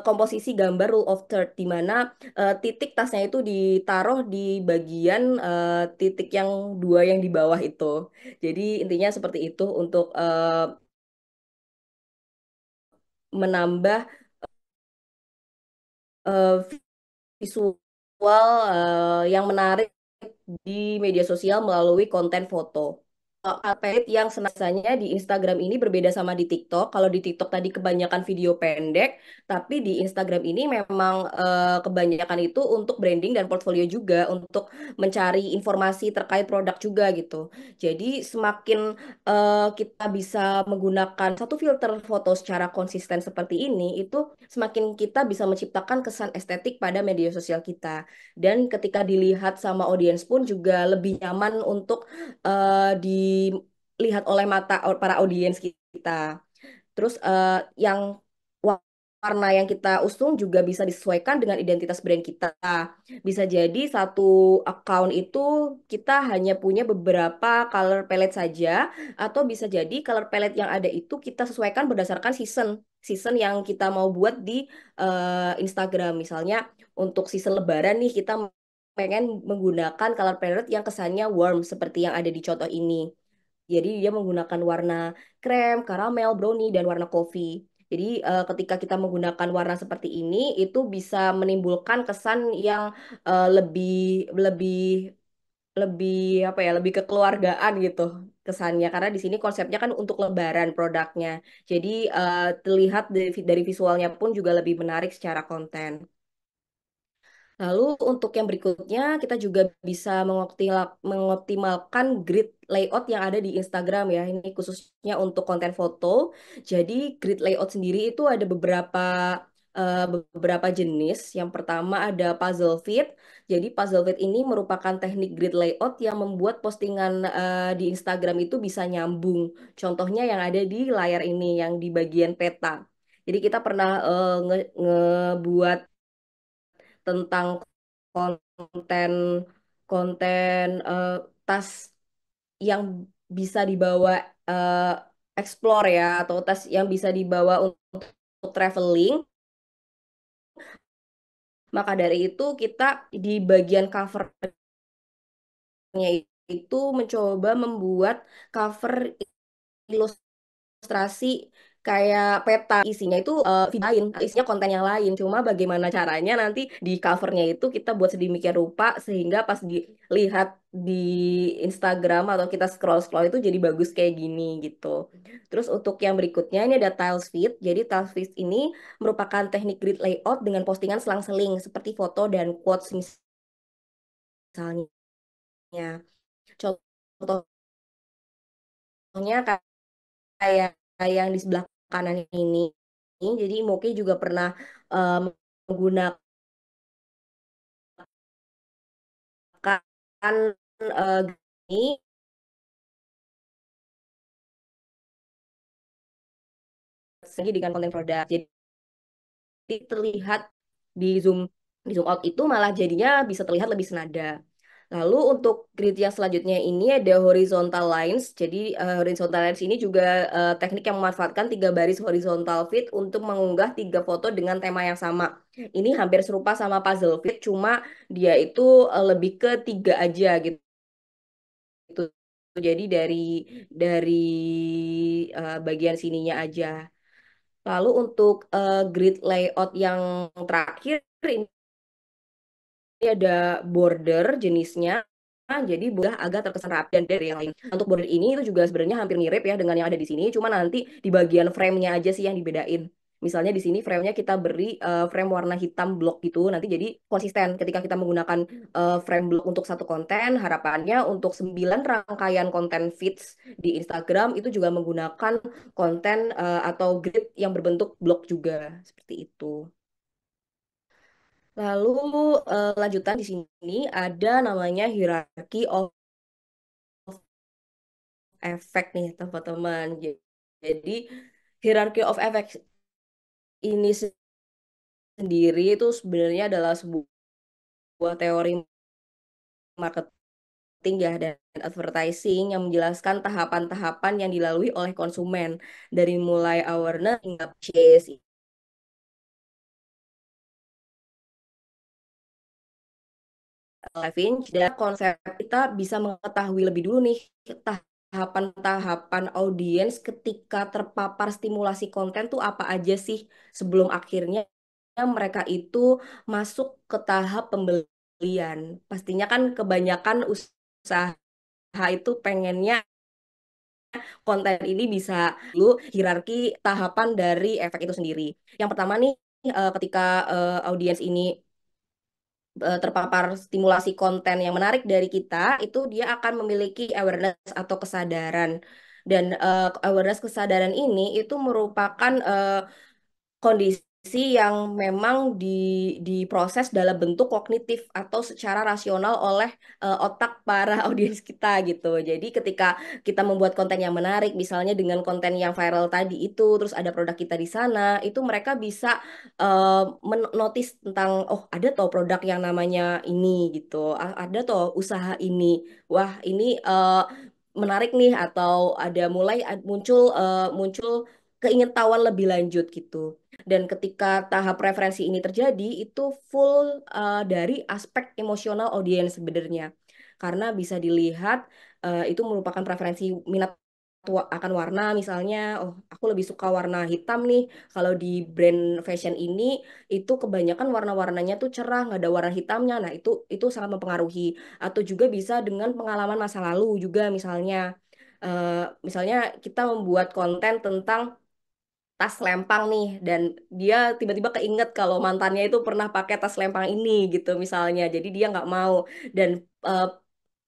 komposisi gambar rule of third di mana titik tasnya itu ditaruh di bagian titik yang dua yang di bawah itu. Jadi intinya seperti itu untuk menambah eh, visual yang menarik di media sosial melalui konten foto. Update yang biasanya di Instagram ini berbeda sama di TikTok. Kalau di TikTok tadi kebanyakan video pendek, tapi di Instagram ini memang kebanyakan itu untuk branding dan portfolio juga, untuk mencari informasi terkait produk juga gitu. Jadi semakin kita bisa menggunakan satu filter foto secara konsisten seperti ini, itu semakin kita bisa menciptakan kesan estetik pada media sosial kita. Dan ketika dilihat sama audiens pun juga lebih nyaman untuk dilihat oleh mata para audiens kita. Terus yang warna yang kita usung juga bisa disesuaikan dengan identitas brand kita. Bisa jadi satu account itu kita hanya punya beberapa color palette saja, atau bisa jadi color palette yang ada itu kita sesuaikan berdasarkan season yang kita mau buat di Instagram. Misalnya untuk season Lebaran nih kita pengen menggunakan color palette yang kesannya warm seperti yang ada di contoh ini. Jadi dia menggunakan warna krem, karamel, brownie, dan warna kopi. Jadi ketika kita menggunakan warna seperti ini, itu bisa menimbulkan kesan yang lebih lebih lebih apa ya, lebih kekeluargaan gitu kesannya. Karena di sini konsepnya kan untuk Lebaran produknya. Jadi terlihat dari visualnya pun juga lebih menarik secara konten. Lalu untuk yang berikutnya kita juga bisa mengoptimalkan grid layout yang ada di Instagram ya. Ini khususnya untuk konten foto. Jadi grid layout sendiri itu ada beberapa jenis. Yang pertama ada puzzle fit. Jadi puzzle fit ini merupakan teknik grid layout yang membuat postingan di Instagram itu bisa nyambung. Contohnya yang ada di layar ini yang di bagian peta. Jadi kita pernah ngebuat tentang konten konten tas yang bisa dibawa eh, explore ya, atau tas yang bisa dibawa untuk traveling. Maka dari itu kita di bagian covernya itu mencoba membuat cover ilustrasi kayak peta, isinya itu video lain, isinya konten yang lain. Cuma bagaimana caranya nanti di covernya itu kita buat sedemikian rupa sehingga pas dilihat di Instagram atau kita scroll-scroll itu jadi bagus kayak gini gitu. Terus untuk yang berikutnya ini ada tiles feed. Jadi tiles feed ini merupakan teknik grid layout dengan postingan selang-seling seperti foto dan quotes misalnya. Contohnya kayak yang di sebelah kanan ini. Jadi Moki juga pernah menggunakan ini segi dengan konten produk. Jadi terlihat di zoom out itu malah jadinya bisa terlihat lebih senada. Lalu untuk grid yang selanjutnya ini ada horizontal lines. Jadi horizontal lines ini juga teknik yang memanfaatkan tiga baris horizontal feed untuk mengunggah tiga foto dengan tema yang sama. Ini hampir serupa sama puzzle feed, cuma dia itu lebih ke tiga aja gitu. Jadi dari bagian sininya aja. Lalu untuk grid layout yang terakhir ini ada border jenisnya. Jadi boleh agak terkesan rapi dan dari yang lain. Untuk border ini itu juga sebenarnya hampir mirip ya dengan yang ada di sini. Cuma nanti di bagian frame-nya aja sih yang dibedain. Misalnya di sini frame-nya kita beri frame warna hitam blok gitu. Nanti jadi konsisten ketika kita menggunakan frame blok untuk satu konten. Harapannya untuk 9 rangkaian konten feeds di Instagram itu juga menggunakan konten atau grid yang berbentuk blok juga. Seperti itu. Lalu lanjutan di sini ada namanya hierarchy of effect nih teman-teman. Jadi hierarchy of effect ini sendiri itu sebenarnya adalah sebuah teori marketing ya dan advertising yang menjelaskan tahapan-tahapan yang dilalui oleh konsumen dari mulai awareness hingga purchase. Levin, dan konsep kita bisa mengetahui lebih dulu nih tahapan-tahapan audiens ketika terpapar stimulasi konten tuh apa aja sih sebelum akhirnya mereka itu masuk ke tahap pembelian. Pastinya kan kebanyakan usaha itu pengennya konten ini bisa lu hierarki tahapan dari efek itu sendiri. Yang pertama nih ketika audiens ini terpapar stimulasi konten yang menarik dari kita, itu dia akan memiliki awareness atau kesadaran. Dan awareness kesadaran ini itu merupakan kondisi yang memang diproses dalam bentuk kognitif atau secara rasional oleh otak para audiens kita gitu. Jadi ketika kita membuat konten yang menarik, misalnya dengan konten yang viral tadi itu, terus ada produk kita di sana, itu mereka bisa menotis tentang, oh ada toh produk yang namanya ini gitu, ada toh usaha ini, wah ini menarik nih, atau ada mulai muncul keingintahuan lebih lanjut gitu. Dan ketika tahap preferensi ini terjadi, itu full dari aspek emosional audiens sebenarnya. Karena bisa dilihat itu merupakan preferensi minat akan warna misalnya, oh aku lebih suka warna hitam nih. Kalau di brand fashion ini itu kebanyakan warna-warnanya tuh cerah, nggak ada warna hitamnya. Nah itu sangat mempengaruhi. Atau juga bisa dengan pengalaman masa lalu juga misalnya. Misalnya kita membuat konten tentang tas lempang nih dan dia tiba-tiba keinget kalau mantannya itu pernah pakai tas lempang ini gitu misalnya, jadi dia nggak mau. Dan uh,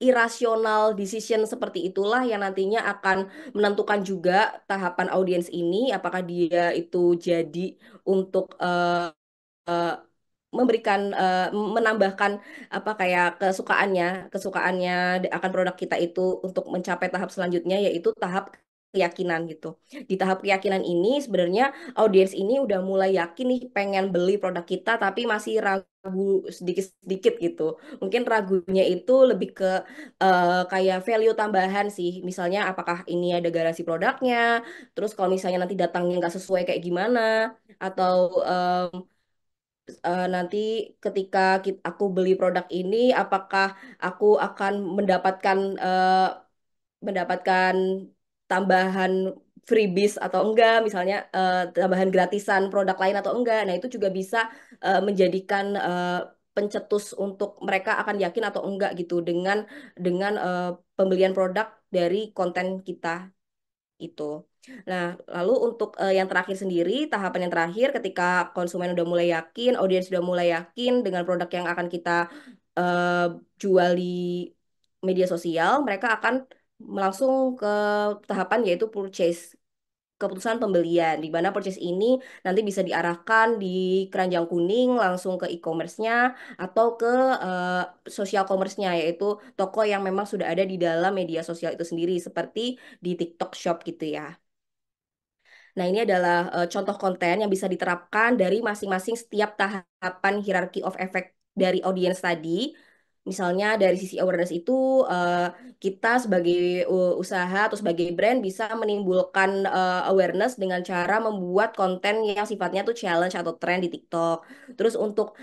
irasional decision seperti itulah yang nantinya akan menentukan juga tahapan audiens ini apakah dia itu jadi untuk memberikan menambahkan apa kayak kesukaannya akan produk kita itu untuk mencapai tahap selanjutnya, yaitu tahap keyakinan gitu. Di tahap keyakinan ini sebenarnya audiens ini udah mulai yakin nih pengen beli produk kita tapi masih ragu sedikit-sedikit gitu. Mungkin ragunya itu lebih ke kayak value tambahan sih. Misalnya apakah ini ada garansi produknya, terus kalau misalnya nanti datangnya nggak sesuai kayak gimana, atau nanti ketika aku beli produk ini, apakah aku akan mendapatkan tambahan freebies atau enggak, misalnya tambahan gratisan produk lain atau enggak. Nah, itu juga bisa menjadikan pencetus untuk mereka akan yakin atau enggak gitu dengan pembelian produk dari konten kita itu. Nah, lalu untuk yang terakhir sendiri, tahapan yang terakhir ketika konsumen udah mulai yakin, audiens sudah mulai yakin dengan produk yang akan kita eh, jual di media sosial, mereka akan langsung ke tahapan yaitu purchase. keputusan pembelian, di mana purchase ini nanti bisa diarahkan di keranjang kuning langsung ke e-commerce-nya atau ke eh, social commerce-nya, yaitu toko yang memang sudah ada di dalam media sosial itu sendiri, seperti di TikTok Shop gitu ya. Nah, ini adalah contoh konten yang bisa diterapkan dari masing-masing setiap tahapan hierarchy of effect dari audience tadi. Misalnya dari sisi awareness itu kita sebagai usaha atau sebagai brand bisa menimbulkan awareness dengan cara membuat konten yang sifatnya tuh challenge atau trend di TikTok. Terus untuk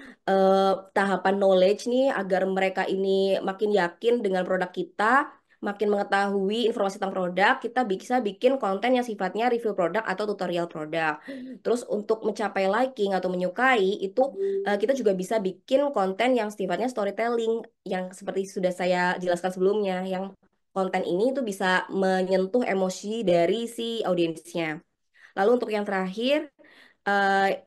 tahapan knowledge nih agar mereka ini makin yakin dengan produk kita, makin mengetahui informasi tentang produk, kita bisa bikin konten yang sifatnya review produk atau tutorial produk. Terus untuk mencapai liking atau menyukai itu kita juga bisa bikin konten yang sifatnya storytelling yang seperti sudah saya jelaskan sebelumnya, yang konten ini itu bisa menyentuh emosi dari si audiensnya. Lalu untuk yang terakhir, eh,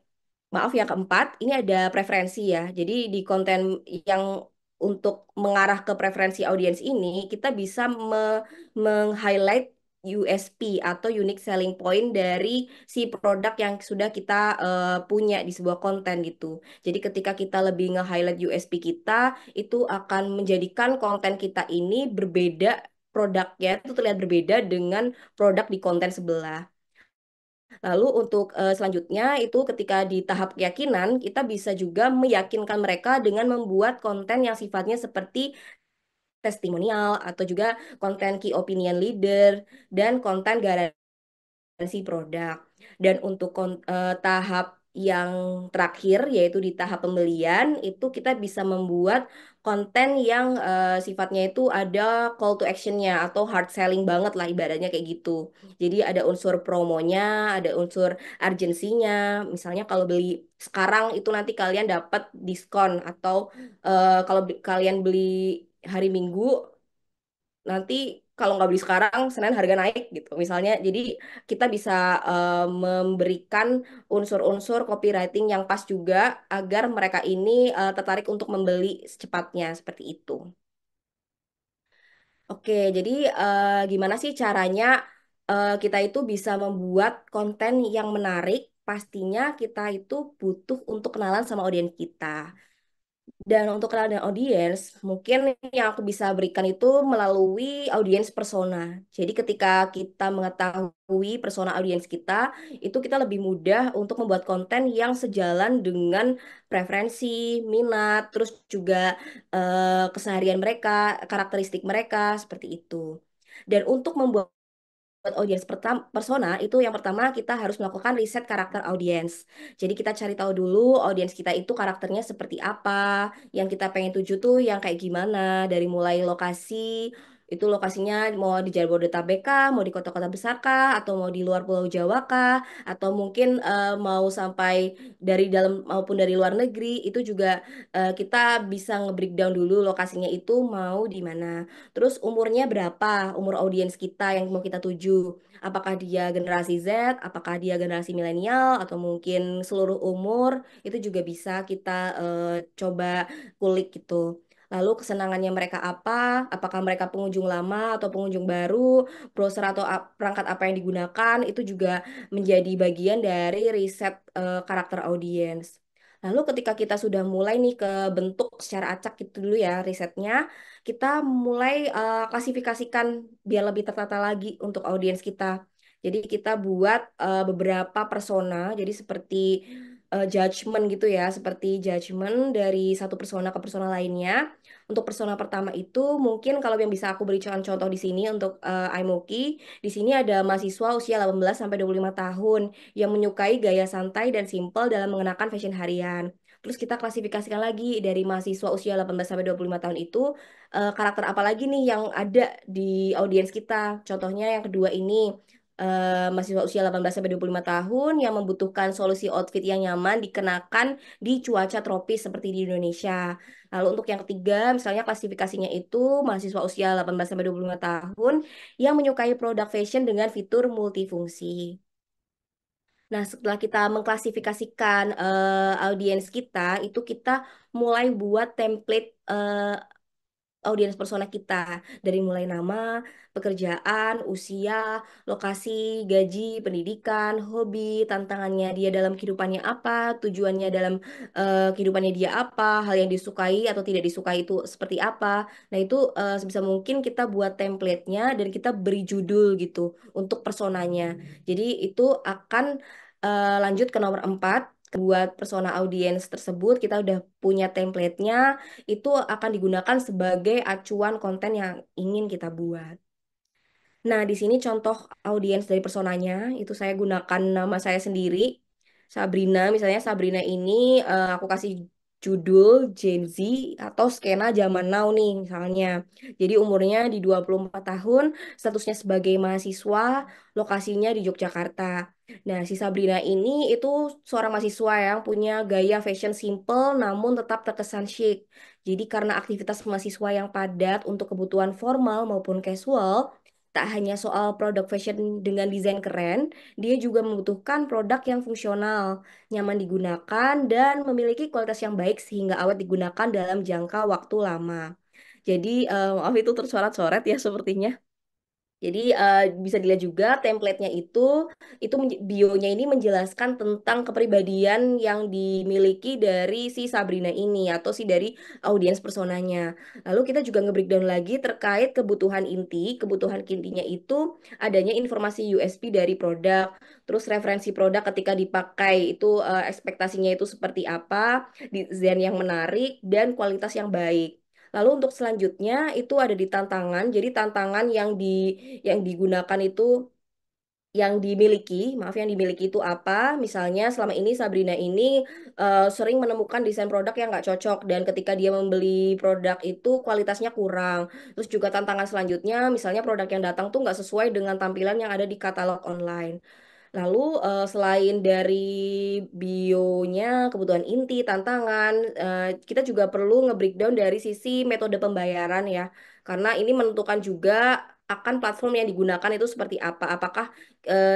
maaf yang keempat, ini ada preferensi ya. Jadi di konten yang untuk mengarah ke preferensi audiens ini, kita bisa meng-highlight USP atau unique selling point dari si produk yang sudah kita punya di sebuah konten gitu. Jadi ketika kita lebih nge-highlight USP kita, itu akan menjadikan konten kita ini berbeda, produknya itu terlihat berbeda dengan produk di konten sebelah. Lalu untuk selanjutnya itu ketika di tahap keyakinan, kita bisa juga meyakinkan mereka dengan membuat konten yang sifatnya seperti testimonial atau juga konten key opinion leader dan konten garansi produk. Dan untuk tahap yang terakhir yaitu di tahap pembelian itu kita bisa membuat konten yang sifatnya itu ada call to actionnya atau hard selling banget lah ibaratnya kayak gitu. Jadi ada unsur promonya, ada unsur urgensinya. Misalnya kalau beli sekarang itu nanti kalian dapat diskon atau kalau kalian beli hari Minggu nanti kalau nggak beli sekarang Senin harga naik gitu misalnya. Jadi kita bisa memberikan unsur-unsur copywriting yang pas juga agar mereka ini tertarik untuk membeli secepatnya seperti itu. Oke, jadi gimana sih caranya kita itu bisa membuat konten yang menarik? Pastinya kita itu butuh untuk kenalan sama audiens kita. Dan untuk kenal dengan audiens, mungkin yang aku bisa berikan itu melalui audiens persona. Jadi ketika kita mengetahui persona audiens kita, itu kita lebih mudah untuk membuat konten yang sejalan dengan preferensi, minat, terus juga keseharian mereka, karakteristik mereka, seperti itu. Dan untuk membuat audiens persona itu yang pertama kita harus melakukan riset karakter audiens. Jadi kita cari tahu dulu audiens kita itu karakternya seperti apa, yang kita pengen tuju tuh yang kayak gimana, dari mulai lokasi, itu lokasinya mau di Jabodetabek kah, mau di kota-kota besar kah, atau mau di luar Pulau Jawa kah, atau mungkin mau sampai dari dalam maupun dari luar negeri, itu juga kita bisa nge-breakdown dulu lokasinya itu mau di mana. Terus umurnya berapa, umur audiens kita yang mau kita tuju. Apakah dia generasi Z, apakah dia generasi milenial, atau mungkin seluruh umur, itu juga bisa kita coba kulik gitu. Lalu kesenangannya mereka apa, apakah mereka pengunjung lama atau pengunjung baru, browser atau perangkat apa yang digunakan, itu juga menjadi bagian dari riset karakter audiens. Lalu ketika kita sudah mulai nih ke bentuk secara acak gitu dulu ya risetnya, kita mulai klasifikasikan biar lebih tertata lagi untuk audiens kita. Jadi kita buat beberapa persona, jadi seperti judgement gitu ya, seperti judgement dari satu persona ke persona lainnya. Untuk persona pertama itu mungkin kalau yang bisa aku berikan contoh di sini untuk Aimoki, di sini ada mahasiswa usia 18 sampai 25 tahun yang menyukai gaya santai dan simpel dalam mengenakan fashion harian. Terus kita klasifikasikan lagi dari mahasiswa usia 18 sampai 25 tahun itu karakter apa lagi nih yang ada di audiens kita. Contohnya yang kedua ini mahasiswa usia 18 sampai 25 tahun yang membutuhkan solusi outfit yang nyaman dikenakan di cuaca tropis seperti di Indonesia. Lalu untuk yang ketiga, misalnya klasifikasinya itu mahasiswa usia 18 sampai 25 tahun yang menyukai produk fashion dengan fitur multifungsi. Nah, setelah kita mengklasifikasikan audiens kita, itu kita mulai buat template audiens persona kita, dari mulai nama, pekerjaan, usia, lokasi, gaji, pendidikan, hobi, tantangannya dia dalam kehidupannya apa, tujuannya dalam kehidupannya dia apa, hal yang disukai atau tidak disukai itu seperti apa. Nah, itu sebisa mungkin kita buat template-nya dan kita beri judul gitu untuk personanya. Jadi itu akan lanjut ke nomor 4. Buat persona audiens tersebut, kita udah punya template-nya, itu akan digunakan sebagai acuan konten yang ingin kita buat. Nah, di sini contoh audiens dari personanya, itu saya gunakan nama saya sendiri, Sabrina. Misalnya Sabrina ini aku kasih judul Gen Z atau skena zaman now nih misalnya. Jadi umurnya di 24 tahun, statusnya sebagai mahasiswa, lokasinya di Yogyakarta. Nah, si Sabrina ini itu seorang mahasiswa yang punya gaya fashion simple namun tetap terkesan chic. Jadi karena aktivitas mahasiswa yang padat untuk kebutuhan formal maupun casual, tak hanya soal produk fashion dengan desain keren, dia juga membutuhkan produk yang fungsional, nyaman digunakan, dan memiliki kualitas yang baik sehingga awet digunakan dalam jangka waktu lama. Jadi, maaf itu tercoret-coret ya sepertinya. Jadi bisa dilihat juga template-nya itu bionya ini menjelaskan tentang kepribadian yang dimiliki dari si Sabrina ini atau si dari audiens personanya. Lalu kita juga nge-breakdown lagi terkait kebutuhan inti. Kebutuhan intinya itu adanya informasi USP dari produk, terus referensi produk ketika dipakai itu ekspektasinya itu seperti apa, desain yang menarik dan kualitas yang baik. Lalu untuk selanjutnya itu ada di tantangan. Jadi tantangan yang digunakan itu yang dimiliki, maaf yang dimiliki itu apa? Misalnya selama ini Sabrina ini sering menemukan desain produk yang nggak cocok dan ketika dia membeli produk itu kualitasnya kurang. Terus juga tantangan selanjutnya, misalnya produk yang datang tuh nggak sesuai dengan tampilan yang ada di katalog online. Lalu selain dari bionya, kebutuhan inti, tantangan, kita juga perlu nge-breakdown dari sisi metode pembayaran ya. Karena ini menentukan juga akan platform yang digunakan itu seperti apa. Apakah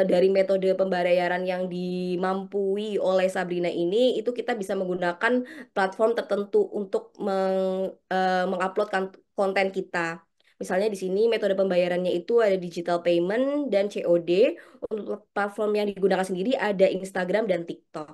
dari metode pembayaran yang dimampui oleh Sabrina ini, itu kita bisa menggunakan platform tertentu untuk mengupload konten kita. Misalnya di sini metode pembayarannya itu ada digital payment dan COD. Untuk platform yang digunakan sendiri ada Instagram dan TikTok.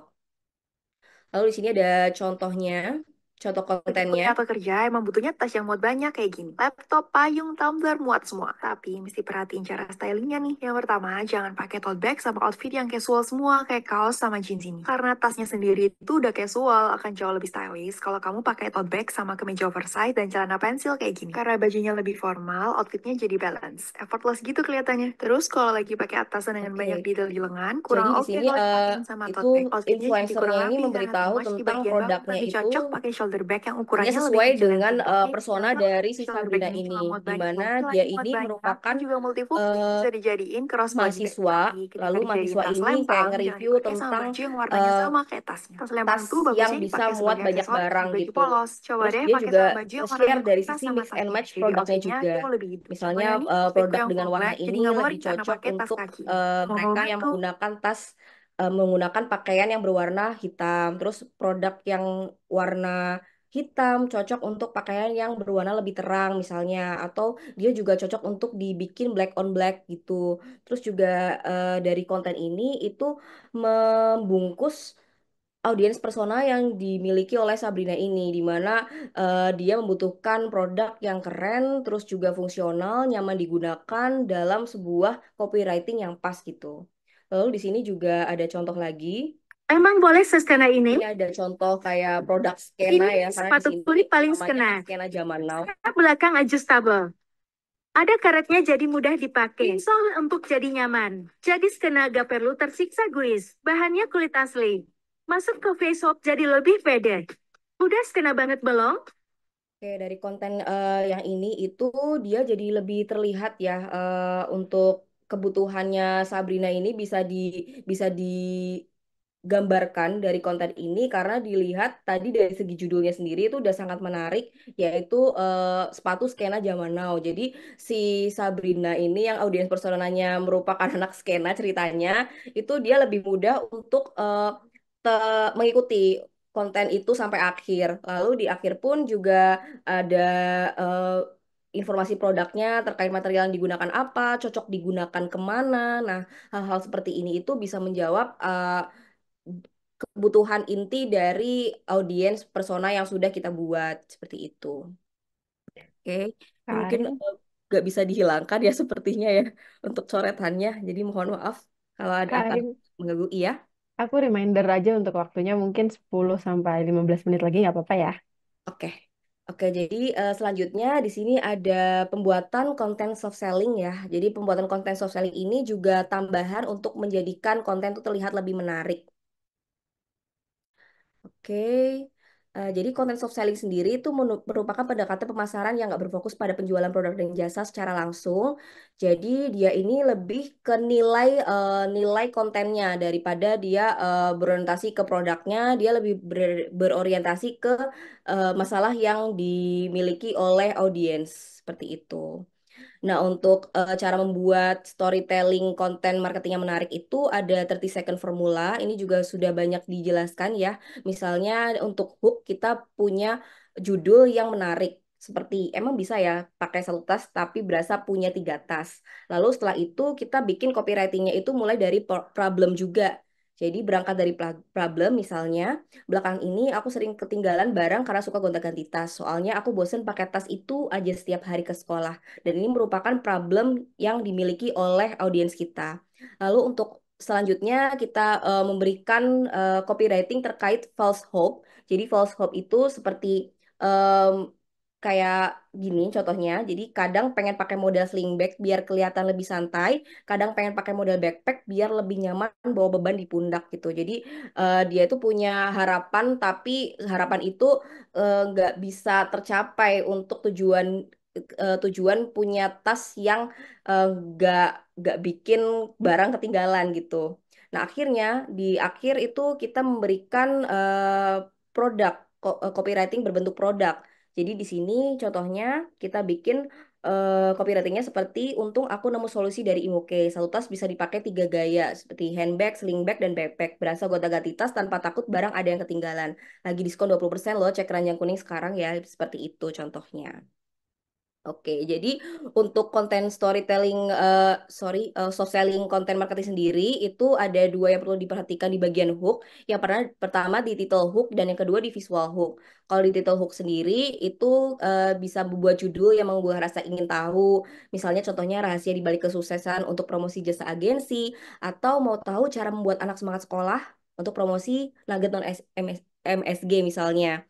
Lalu di sini ada contohnya, contoh Bagi kontennya. punya pekerja emang butuhnya tas yang muat banyak kayak gini. Laptop, payung, tumbler, muat semua. Tapi mesti perhatiin cara stylingnya nih. Yang pertama, jangan pakai tote bag sama outfit yang casual semua kayak kaos sama jeans ini. Karena tasnya sendiri itu udah casual, akan jauh lebih stylish kalau kamu pakai tote bag sama kemeja oversize dan celana pensil kayak gini. Karena bajunya lebih formal, outfitnya jadi balance. Effortless gitu kelihatannya. Terus kalau lagi pakai atasan dengan Oke. banyak detail di lengan, Jadi kurang di oke sini kalau dipakein sama itu tote bag. Outfitnya jadi influencernya kurang ini rapi karena too memberitahu much di tentang bagian bawah. produknya Lebih itu cocok pakai shoulder bag yang dia ukurannya lebih sesuai kecil dan dengan tebal. Oke, persona contoh dari si shoulder bag Sabrina ini ini, cuma muat di bagian mana dia laki-laki muat ini banyak dan merupakan juga multifungsi, eh, bisa dijadiin crossbody bag. mahasiswa. Tapi ketika Lalu dijadiin mahasiswa tas ini kayak lempang, jangan nge-review dipakai sama tentang baju yang warnanya eh, sama kayak tasnya. Tas lempang tas tuh yang bagusnya bisa dipakai muat sebagai banyak aksesoris di barang baju gitu. polos. Coba Terus deh dia pakai juga sama baju yang share warnanya dari kontras sisi sama mix and tasnya. match Jadi produknya outfitnya juga. cuma lebih hidup. Misalnya Contohnya nih, backku produk yang dengan full warna black ini jadi nggak lebih boring karena cocok pakai tas untuk kaki. mereka yang Gitu. menggunakan menggunakan pakaian yang berwarna hitam. Terus produk yang warna hitam cocok untuk pakaian yang berwarna lebih terang misalnya, atau dia juga cocok untuk dibikin black on black gitu. Terus juga dari konten ini itu membungkus audiens persona yang dimiliki oleh Sabrina ini, di mana dia membutuhkan produk yang keren, terus juga fungsional, nyaman digunakan dalam sebuah copywriting yang pas gitu. Lalu di sini juga ada contoh lagi. Emang boleh seskena ini? Ini ada contoh kayak produk skena Ini ya, karena di sepatu sini kulit paling namanya skena. skena zaman now. Belakang adjustable. Ada karetnya jadi mudah dipakai. Insole empuk jadi nyaman. Jadi skena gak perlu tersiksa guys. Bahannya kulit asli. Masuk ke face shop jadi lebih pede. Udah skena banget belum? Oke, dari konten yang ini itu dia jadi lebih terlihat ya untuk kebutuhannya Sabrina ini bisa digambarkan dari konten ini karena dilihat tadi dari segi judulnya sendiri itu udah sangat menarik, yaitu sepatu skena zaman now. Jadi si Sabrina ini yang audiens personanya merupakan anak skena ceritanya, itu dia lebih mudah untuk mengikuti konten itu sampai akhir. Lalu di akhir pun juga ada eh, informasi produknya terkait material yang digunakan apa, cocok digunakan kemana. Nah, hal-hal seperti ini itu bisa menjawab kebutuhan inti dari audiens persona yang sudah kita buat seperti itu. Oke, ini mungkin Karin, nggak bisa dihilangkan ya sepertinya ya untuk coretannya. Jadi mohon maaf kalau ada akan Karin, mengganggu. Iya. aku reminder aja untuk waktunya mungkin 10 sampai 15 menit lagi nggak apa-apa ya. Oke. Oke, jadi selanjutnya di sini ada pembuatan konten soft selling ya. Jadi pembuatan konten soft selling ini juga tambahan untuk menjadikan konten itu terlihat lebih menarik. Oke, jadi konten soft selling sendiri itu merupakan pendekatan pemasaran yang nggak berfokus pada penjualan produk dan jasa secara langsung. Jadi dia ini lebih ke nilai kontennya daripada dia berorientasi ke produknya. Dia lebih berorientasi ke masalah yang dimiliki oleh audiens seperti itu. Nah, untuk cara membuat storytelling konten marketing yang menarik itu ada 30 second formula. Ini juga sudah banyak dijelaskan ya. Misalnya untuk hook kita punya judul yang menarik. Seperti emang bisa ya pakai satu tas tapi berasa punya tiga tas. Lalu setelah itu kita bikin copywritingnya itu mulai dari problem juga. Jadi berangkat dari problem misalnya, belakangan ini aku sering ketinggalan barang karena suka gonta-ganti tas. Soalnya aku bosen pakai tas itu aja setiap hari ke sekolah. Dan ini merupakan problem yang dimiliki oleh audiens kita. Lalu untuk selanjutnya kita memberikan copywriting terkait false hope. Jadi false hope itu seperti em, kayak gini contohnya. Jadi kadang pengen pakai model sling bag biar kelihatan lebih santai, kadang pengen pakai model backpack biar lebih nyaman bawa beban di pundak gitu. Jadi dia itu punya harapan tapi harapan itu nggak bisa tercapai untuk tujuan punya tas yang nggak bikin barang ketinggalan gitu. Nah, akhirnya di akhir itu kita memberikan produk copywriting berbentuk produk. Jadi di sini contohnya kita bikin copywritingnya seperti untung aku nemu solusi dari Imoke. Satu tas bisa dipakai tiga gaya seperti handbag, sling bag, dan backpack. Berasa gonta-ganti tas tanpa takut barang ada yang ketinggalan. Lagi diskon 20% loh, cek keranjang kuning sekarang ya. Seperti itu contohnya. Oke, jadi untuk konten storytelling, soft selling konten marketing sendiri itu ada dua yang perlu diperhatikan di bagian hook. Yang pertama di title hook dan yang kedua di visual hook. Kalau di title hook sendiri itu bisa membuat judul yang membuat rasa ingin tahu. Misalnya contohnya rahasia di balik kesuksesan untuk promosi jasa agensi atau mau tahu cara membuat anak semangat sekolah untuk promosi nugget non MSG misalnya.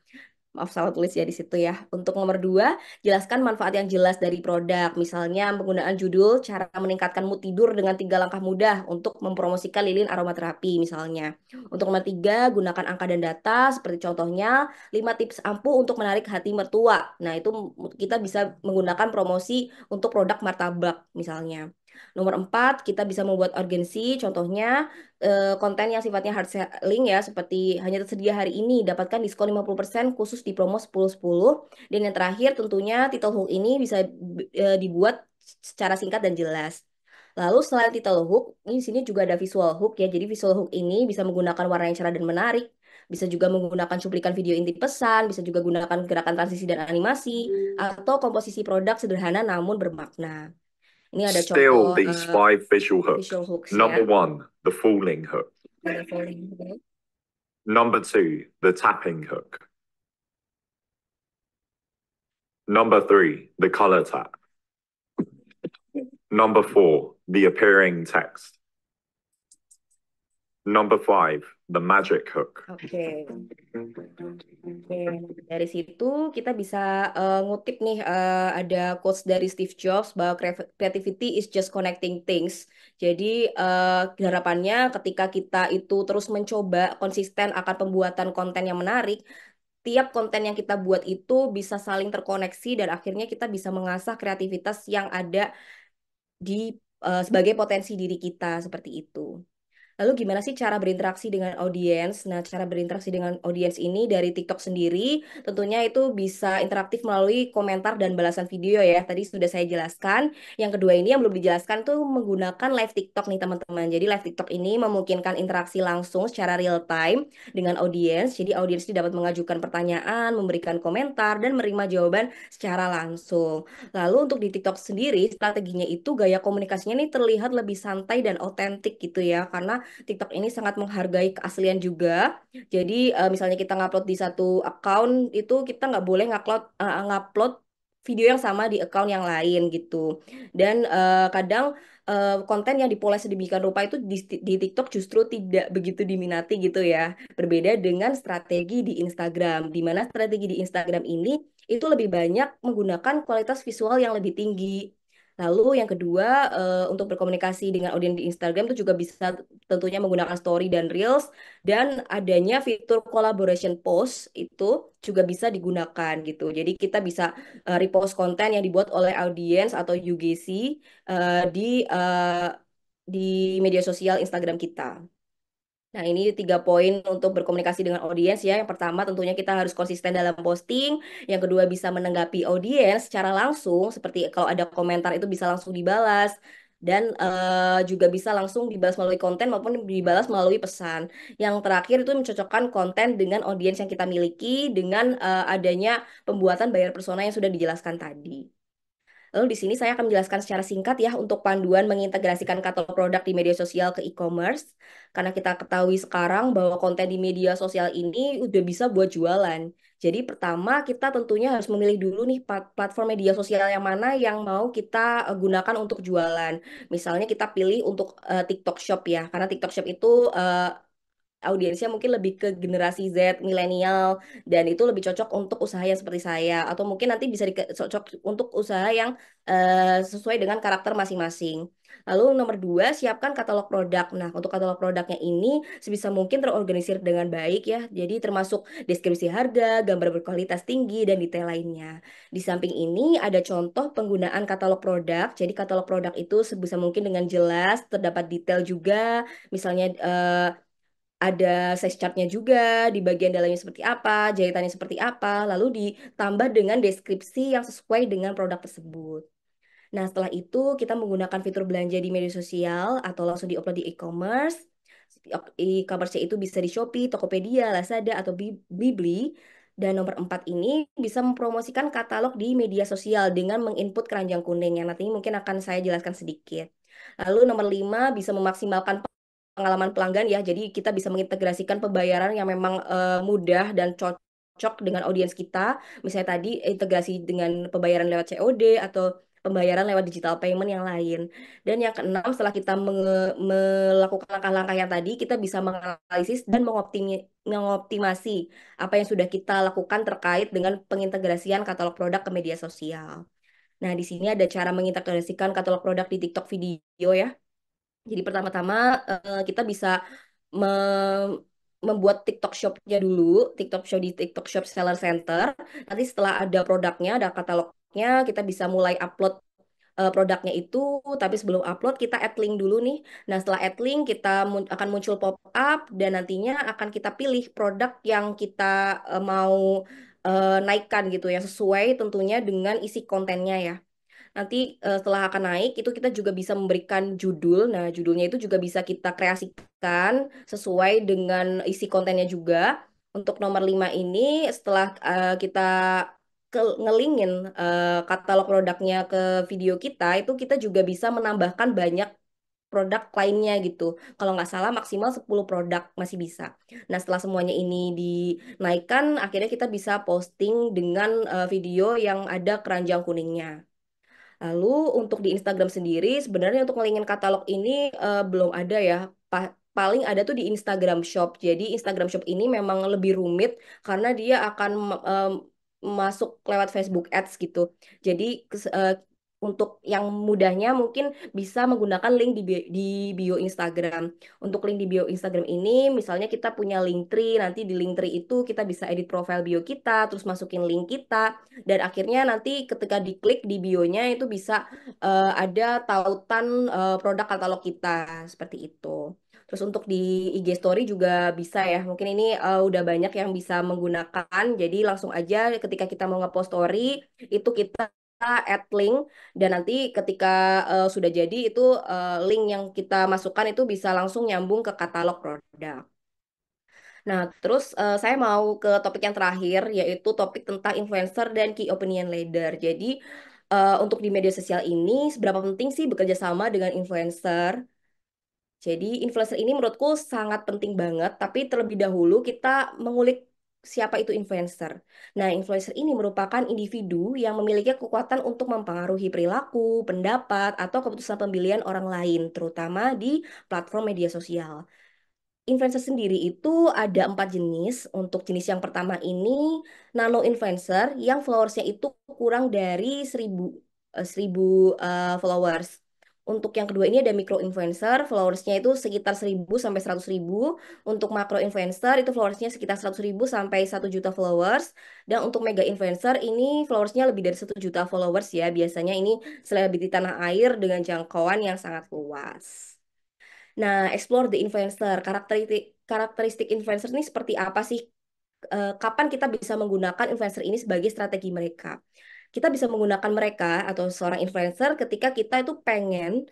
Maaf salah tulis ya di situ ya. Untuk nomor dua, jelaskan manfaat yang jelas dari produk. Misalnya penggunaan judul, cara meningkatkan mood tidur dengan 3 langkah mudah untuk mempromosikan lilin aromaterapi misalnya. Untuk nomor tiga, gunakan angka dan data seperti contohnya 5 tips ampuh untuk menarik hati mertua. Nah itu kita bisa menggunakan promosi untuk produk martabak misalnya. Nomor empat, kita bisa membuat urgensi, contohnya konten yang sifatnya hard selling ya, seperti hanya tersedia hari ini, dapatkan diskon 50% khusus di promo 10-10. Dan yang terakhir tentunya title hook ini bisa dibuat secara singkat dan jelas. Lalu selain title hook, ini di sini juga ada visual hook ya. Jadi visual hook ini bisa menggunakan warna yang cerah dan menarik, bisa juga menggunakan cuplikan video inti pesan, bisa juga gunakan gerakan transisi dan animasi, atau komposisi produk sederhana namun bermakna. Ini ada contoh Still, these 5 visual hooks. visual hooks Number ya. 1, the falling hook. Ada falling hook. Number 2, the tapping hook. Number 3, the color tap. Number 4, the appearing text. Number 5, the magic hook. Oke. Oke, dari situ kita bisa ngutip nih ada quotes dari Steve Jobs bahwa creativity is just connecting things. Jadi harapannya ketika kita itu terus mencoba konsisten akan pembuatan konten yang menarik, tiap konten yang kita buat itu bisa saling terkoneksi dan akhirnya kita bisa mengasah kreativitas yang ada di sebagai potensi diri kita seperti itu. Lalu gimana sih cara berinteraksi dengan audiens? Nah, cara berinteraksi dengan audiens ini dari TikTok sendiri, tentunya itu bisa interaktif melalui komentar dan balasan video ya. Tadi sudah saya jelaskan. Yang kedua ini yang belum dijelaskan tuh menggunakan live TikTok nih teman-teman. Jadi live TikTok ini memungkinkan interaksi langsung secara real time dengan audiens. Jadi audiens ini dapat mengajukan pertanyaan, memberikan komentar, dan menerima jawaban secara langsung. Lalu untuk di TikTok sendiri, strateginya itu gaya komunikasinya nih terlihat lebih santai dan otentik gitu ya. Karena TikTok ini sangat menghargai keaslian juga. Jadi misalnya kita ngupload di satu account itu kita nggak boleh ngupload video yang sama di account yang lain gitu. Dan kadang konten yang dipoles sedemikian rupa itu di TikTok justru tidak begitu diminati gitu ya. Berbeda dengan strategi di Instagram, di mana strategi di Instagram ini itu lebih banyak menggunakan kualitas visual yang lebih tinggi. Lalu yang kedua, untuk berkomunikasi dengan audiens di Instagram itu juga bisa tentunya menggunakan story dan reels, dan adanya fitur collaboration post itu juga bisa digunakan gitu. Jadi kita bisa repost konten yang dibuat oleh audiens atau UGC di media sosial Instagram kita. Nah, ini 3 poin untuk berkomunikasi dengan audiens ya. Yang pertama, tentunya kita harus konsisten dalam posting. Yang kedua, bisa menanggapi audiens secara langsung, seperti kalau ada komentar itu bisa langsung dibalas. Dan juga bisa langsung dibalas melalui konten maupun dibalas melalui pesan. Yang terakhir itu mencocokkan konten dengan audiens yang kita miliki dengan adanya pembuatan bayar persona yang sudah dijelaskan tadi. Lalu di sini saya akan menjelaskan secara singkat ya untuk panduan mengintegrasikan katalog produk di media sosial ke e-commerce. Karena kita ketahui sekarang bahwa konten di media sosial ini udah bisa buat jualan. Jadi pertama kita tentunya harus memilih dulu nih platform media sosial yang mana yang mau kita gunakan untuk jualan. Misalnya kita pilih untuk TikTok Shop ya, karena TikTok Shop itu audiensnya mungkin lebih ke generasi Z, milenial, dan itu lebih cocok untuk usaha yang seperti saya. Atau mungkin nanti bisa cocok untuk usaha yang sesuai dengan karakter masing-masing. Lalu nomor 2, siapkan katalog produk. Nah, untuk katalog produknya ini sebisa mungkin terorganisir dengan baik ya. Jadi termasuk deskripsi harga, gambar berkualitas tinggi, dan detail lainnya. Di samping ini ada contoh penggunaan katalog produk. Jadi katalog produk itu sebisa mungkin dengan jelas, terdapat detail juga. Misalnya ada size chartnya juga, di bagian dalamnya seperti apa, jahitannya seperti apa, lalu ditambah dengan deskripsi yang sesuai dengan produk tersebut. Nah, setelah itu kita menggunakan fitur belanja di media sosial atau langsung diupload di e-commerce. E-commerce itu bisa di Shopee, Tokopedia, Lazada, atau Blibli. Dan nomor 4 ini bisa mempromosikan katalog di media sosial dengan menginput keranjang kuning yang nanti mungkin akan saya jelaskan sedikit. Lalu nomor 5 bisa memaksimalkan pengalaman pelanggan ya. Jadi kita bisa mengintegrasikan pembayaran yang memang mudah dan cocok dengan audiens kita. Misalnya tadi integrasi dengan pembayaran lewat COD atau pembayaran lewat digital payment yang lain. Dan yang keenam, setelah kita melakukan langkah-langkah yang tadi, kita bisa menganalisis dan mengoptimasi apa yang sudah kita lakukan terkait dengan pengintegrasian katalog produk ke media sosial. Nah, di sini ada cara mengintegrasikan katalog produk di TikTok video ya. Jadi pertama-tama kita bisa membuat TikTok Shop-nya dulu, TikTok Shop di TikTok Shop Seller Center. Nanti setelah ada produknya, ada katalognya, kita bisa mulai upload produknya itu, tapi sebelum upload kita add link dulu nih. Nah, setelah add link kita akan muncul pop-up dan nantinya akan kita pilih produk yang kita mau naikkan gitu yang sesuai tentunya dengan isi kontennya ya. Nanti setelah akan naik itu kita juga bisa memberikan judul. Nah, judulnya itu juga bisa kita kreasikan sesuai dengan isi kontennya juga. Untuk nomor 5 ini setelah kita ngelingin katalog produknya ke video kita, itu kita juga bisa menambahkan banyak produk lainnya gitu. Kalau nggak salah maksimal 10 produk masih bisa. Nah, setelah semuanya ini dinaikkan, akhirnya kita bisa posting dengan video yang ada keranjang kuningnya. Lalu untuk di Instagram sendiri, sebenarnya untuk ngelingin katalog ini belum ada ya. Paling ada tuh di Instagram Shop. Jadi Instagram Shop ini memang lebih rumit karena dia akan masuk lewat Facebook Ads gitu. Jadi untuk yang mudahnya mungkin bisa menggunakan link di bio Instagram. Untuk link di bio Instagram ini, misalnya kita punya Linktree, nanti di Linktree itu kita bisa edit profile bio kita, terus masukin link kita, dan akhirnya nanti ketika diklik di bionya itu bisa ada tautan produk katalog kita seperti itu. Terus untuk di IG Story juga bisa ya. Mungkin ini udah banyak yang bisa menggunakan. Jadi langsung aja ketika kita mau ngepost story itu kita add link dan nanti ketika sudah jadi itu link yang kita masukkan itu bisa langsung nyambung ke katalog produk. Nah, terus saya mau ke topik yang terakhir, yaitu topik tentang influencer dan key opinion leader. Jadi, untuk di media sosial ini, seberapa penting sih bekerja sama dengan influencer? Jadi, influencer ini menurutku sangat penting banget, tapi terlebih dahulu kita mengulik siapa itu influencer. Nah, influencer ini merupakan individu yang memiliki kekuatan untuk mempengaruhi perilaku, pendapat, atau keputusan pemilihan orang lain, terutama di platform media sosial. Influencer sendiri itu ada 4 jenis. Untuk jenis yang pertama ini nano influencer yang followersnya itu kurang dari 1.000 followers. Untuk yang kedua ini ada micro influencer, followersnya itu sekitar 1.000 sampai 100.000. Untuk macro influencer itu followersnya sekitar 100.000 sampai 1 juta followers. Dan untuk mega influencer ini followersnya lebih dari 1 juta followers ya. Biasanya ini selebriti tanah air dengan jangkauan yang sangat luas. Nah, explore the influencer. Karakteristik karakteristik influencer ini seperti apa sih? Kapan kita bisa menggunakan influencer ini sebagai strategi mereka? Kita bisa menggunakan mereka atau seorang influencer ketika kita itu pengen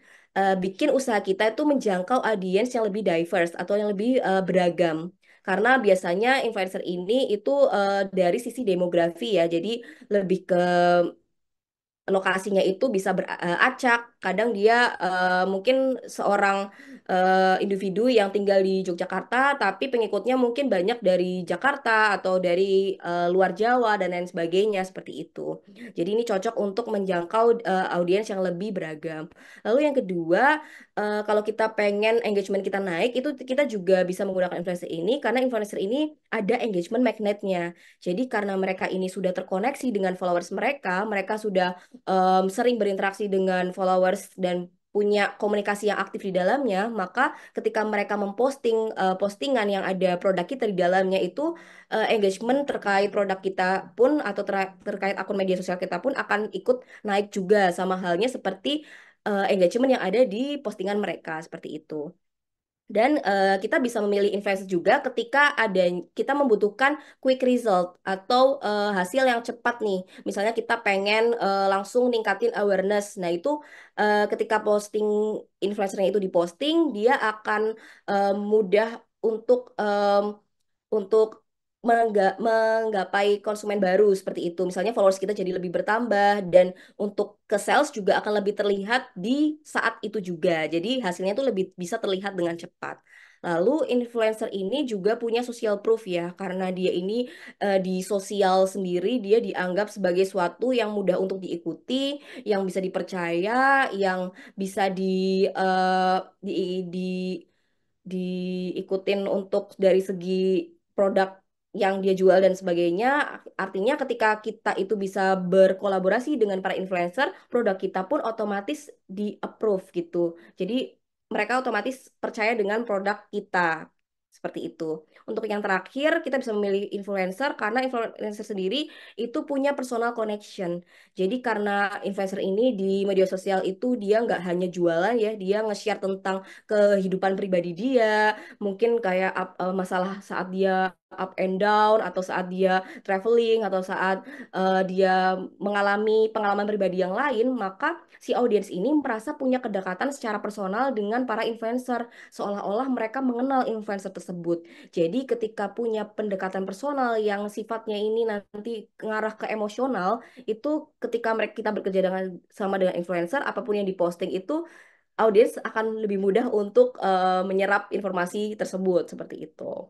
bikin usaha kita itu menjangkau audiens yang lebih diverse atau yang lebih beragam. Karena biasanya influencer ini itu dari sisi demografi ya, jadi lebih ke lokasinya itu bisa beracak. Kadang dia mungkin seorang individu yang tinggal di Yogyakarta, tapi pengikutnya mungkin banyak dari Jakarta atau dari luar Jawa dan lain sebagainya seperti itu. Jadi ini cocok untuk menjangkau audiens yang lebih beragam. Lalu yang kedua, kalau kita pengen engagement kita naik, itu kita juga bisa menggunakan influencer ini karena influencer ini ada engagement magnetnya. Jadi karena mereka ini sudah terkoneksi dengan followers mereka, mereka sudah sering berinteraksi dengan followers dan punya komunikasi yang aktif di dalamnya, maka ketika mereka memposting postingan yang ada produk kita di dalamnya itu engagement terkait produk kita pun atau terkait akun media sosial kita pun akan ikut naik juga sama halnya seperti engagement yang ada di postingan mereka seperti itu. Dan kita bisa memilih invest juga ketika kita membutuhkan quick result atau hasil yang cepat nih. Misalnya kita pengen langsung ningkatin awareness. Nah itu ketika posting influencernya itu diposting, dia akan mudah untuk menggapai konsumen baru seperti itu. Misalnya followers kita jadi lebih bertambah dan untuk ke sales juga akan lebih terlihat di saat itu juga. Jadi hasilnya tuh lebih bisa terlihat dengan cepat. Lalu influencer ini juga punya social proof ya, karena dia ini di sosial sendiri dia dianggap sebagai suatu yang mudah untuk diikuti, yang bisa dipercaya, yang bisa eh, di, di diikutin untuk dari segi produk yang dia jual dan sebagainya. Artinya ketika kita itu bisa berkolaborasi dengan para influencer, produk kita pun otomatis di-approve gitu. Jadi mereka otomatis percaya dengan produk kita. Seperti itu. Untuk yang terakhir, kita bisa memilih influencer karena influencer sendiri itu punya personal connection. Jadi karena influencer ini di media sosial itu dia nggak hanya jualan ya, dia nge-share tentang kehidupan pribadi dia, mungkin kayak masalah saat dia up and down atau saat dia traveling atau saat dia mengalami pengalaman pribadi yang lain, maka si audiens ini merasa punya kedekatan secara personal dengan para influencer, seolah-olah mereka mengenal influencer tersebut. Jadi ketika punya pendekatan personal yang sifatnya ini nanti ngarah ke emosional, itu ketika mereka kita bekerja dengan sama dengan influencer, apapun yang diposting itu audiens akan lebih mudah untuk menyerap informasi tersebut seperti itu.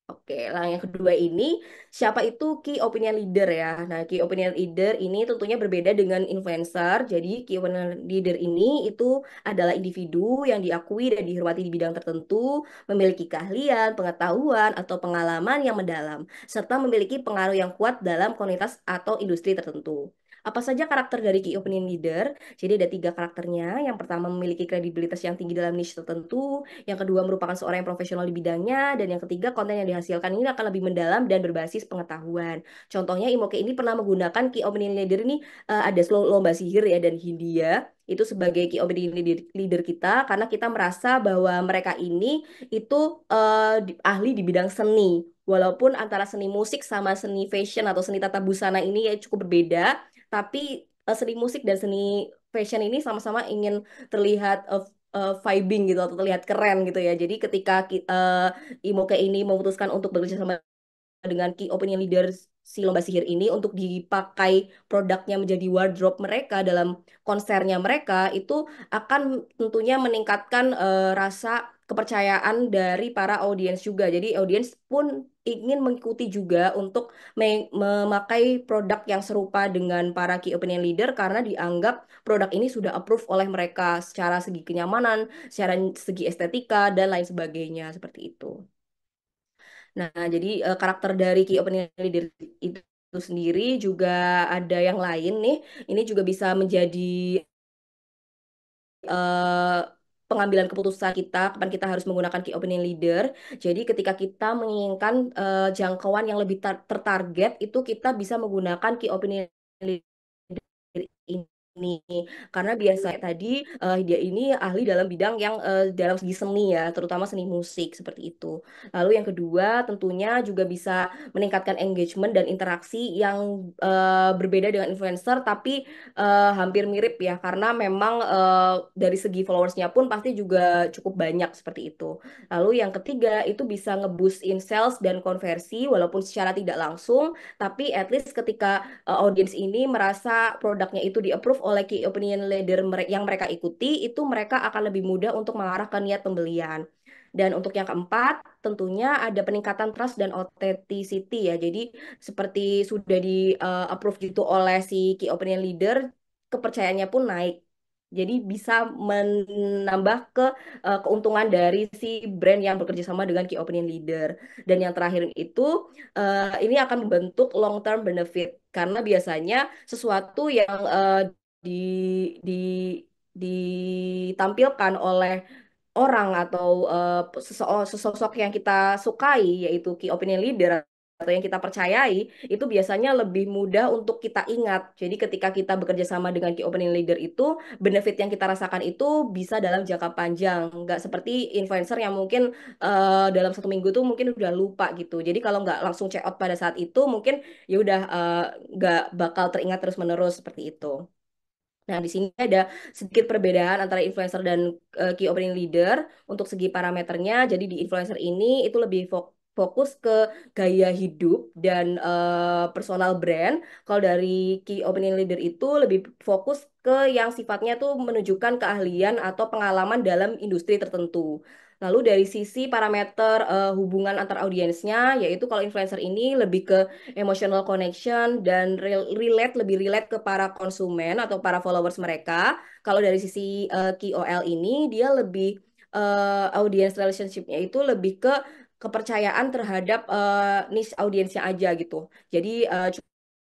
Oke, nah yang kedua ini siapa itu key opinion leader ya? Nah, key opinion leader ini tentunya berbeda dengan influencer. Jadi key opinion leader ini itu adalah individu yang diakui dan dihormati di bidang tertentu, memiliki keahlian, pengetahuan atau pengalaman yang mendalam, serta memiliki pengaruh yang kuat dalam komunitas atau industri tertentu. Apa saja karakter dari key opinion leader? Jadi ada 3 karakternya. Yang pertama memiliki kredibilitas yang tinggi dalam niche tertentu, yang kedua merupakan seorang yang profesional di bidangnya, dan yang ketiga konten yang dihasilkan ini akan lebih mendalam dan berbasis pengetahuan. Contohnya Imoke ini pernah menggunakan key opinion leader ini ada lomba sihir ya dari Hindia. itu sebagai key opinion leader kita karena kita merasa bahwa mereka ini itu ahli di bidang seni. Walaupun antara seni musik sama seni fashion atau seni tata busana ini ya cukup berbeda, tapi seni musik dan seni fashion ini sama-sama ingin terlihat vibing gitu atau terlihat keren gitu ya. Jadi ketika Imoke ini memutuskan untuk bekerja sama dengan key opinion leader si lomba sihir ini untuk dipakai produknya menjadi wardrobe mereka dalam konsernya mereka itu akan tentunya meningkatkan rasa kepercayaan dari para audiens juga. Jadi audiens pun ingin mengikuti juga untuk memakai produk yang serupa dengan para key opinion leader karena dianggap produk ini sudah approve oleh mereka secara segi kenyamanan, secara segi estetika dan lain sebagainya seperti itu. Nah, jadi karakter dari key opinion leader itu sendiri juga ada yang lain nih. Ini juga bisa menjadi eh, pengambilan keputusan kita kapan kita harus menggunakan key opinion leader. Jadi ketika kita menginginkan jangkauan yang lebih tertarget, itu kita bisa menggunakan key opinion leader ini karena biasanya tadi dia ini ahli dalam bidang yang dalam segi seni ya, terutama seni musik seperti itu. Lalu yang kedua tentunya juga bisa meningkatkan engagement dan interaksi yang berbeda dengan influencer tapi hampir mirip ya karena memang dari segi followersnya pun pasti juga cukup banyak seperti itu. Lalu yang ketiga itu bisa ngeboost in sales dan konversi walaupun secara tidak langsung, tapi at least ketika audiens ini merasa produknya itu di-approve oleh key opinion leader yang mereka ikuti, itu mereka akan lebih mudah untuk mengarah ke niat pembelian. Dan untuk yang keempat, tentunya ada peningkatan trust dan authenticity ya. Jadi seperti sudah di-approve gitu oleh si key opinion leader, kepercayaannya pun naik. Jadi bisa menambah keuntungan dari si brand yang bekerja sama dengan key opinion leader. Dan yang terakhir itu ini akan membentuk long term benefit karena biasanya sesuatu yang di di ditampilkan oleh orang atau sesosok yang kita sukai yaitu key opinion leader atau yang kita percayai itu biasanya lebih mudah untuk kita ingat. Jadi ketika kita bekerja sama dengan key opinion leader itu benefit yang kita rasakan itu bisa dalam jangka panjang, nggak seperti influencer yang mungkin dalam 1 minggu tuh mungkin udah lupa gitu. Jadi kalau nggak langsung check out pada saat itu mungkin ya udah nggak bakal teringat terus-menerus seperti itu. Nah, di sini ada sedikit perbedaan antara influencer dan key opinion leader untuk segi parameternya. Jadi di influencer ini itu lebih fokus ke gaya hidup dan personal brand. Kalau dari key opinion leader itu lebih fokus ke yang sifatnya tuh menunjukkan keahlian atau pengalaman dalam industri tertentu. Lalu dari sisi parameter hubungan antar audiensnya, yaitu kalau influencer ini lebih ke emotional connection dan lebih relate ke para konsumen atau para followers mereka. Kalau dari sisi KOL ini dia lebih audience relationship-nya itu lebih ke kepercayaan terhadap niche audiensnya aja gitu. Jadi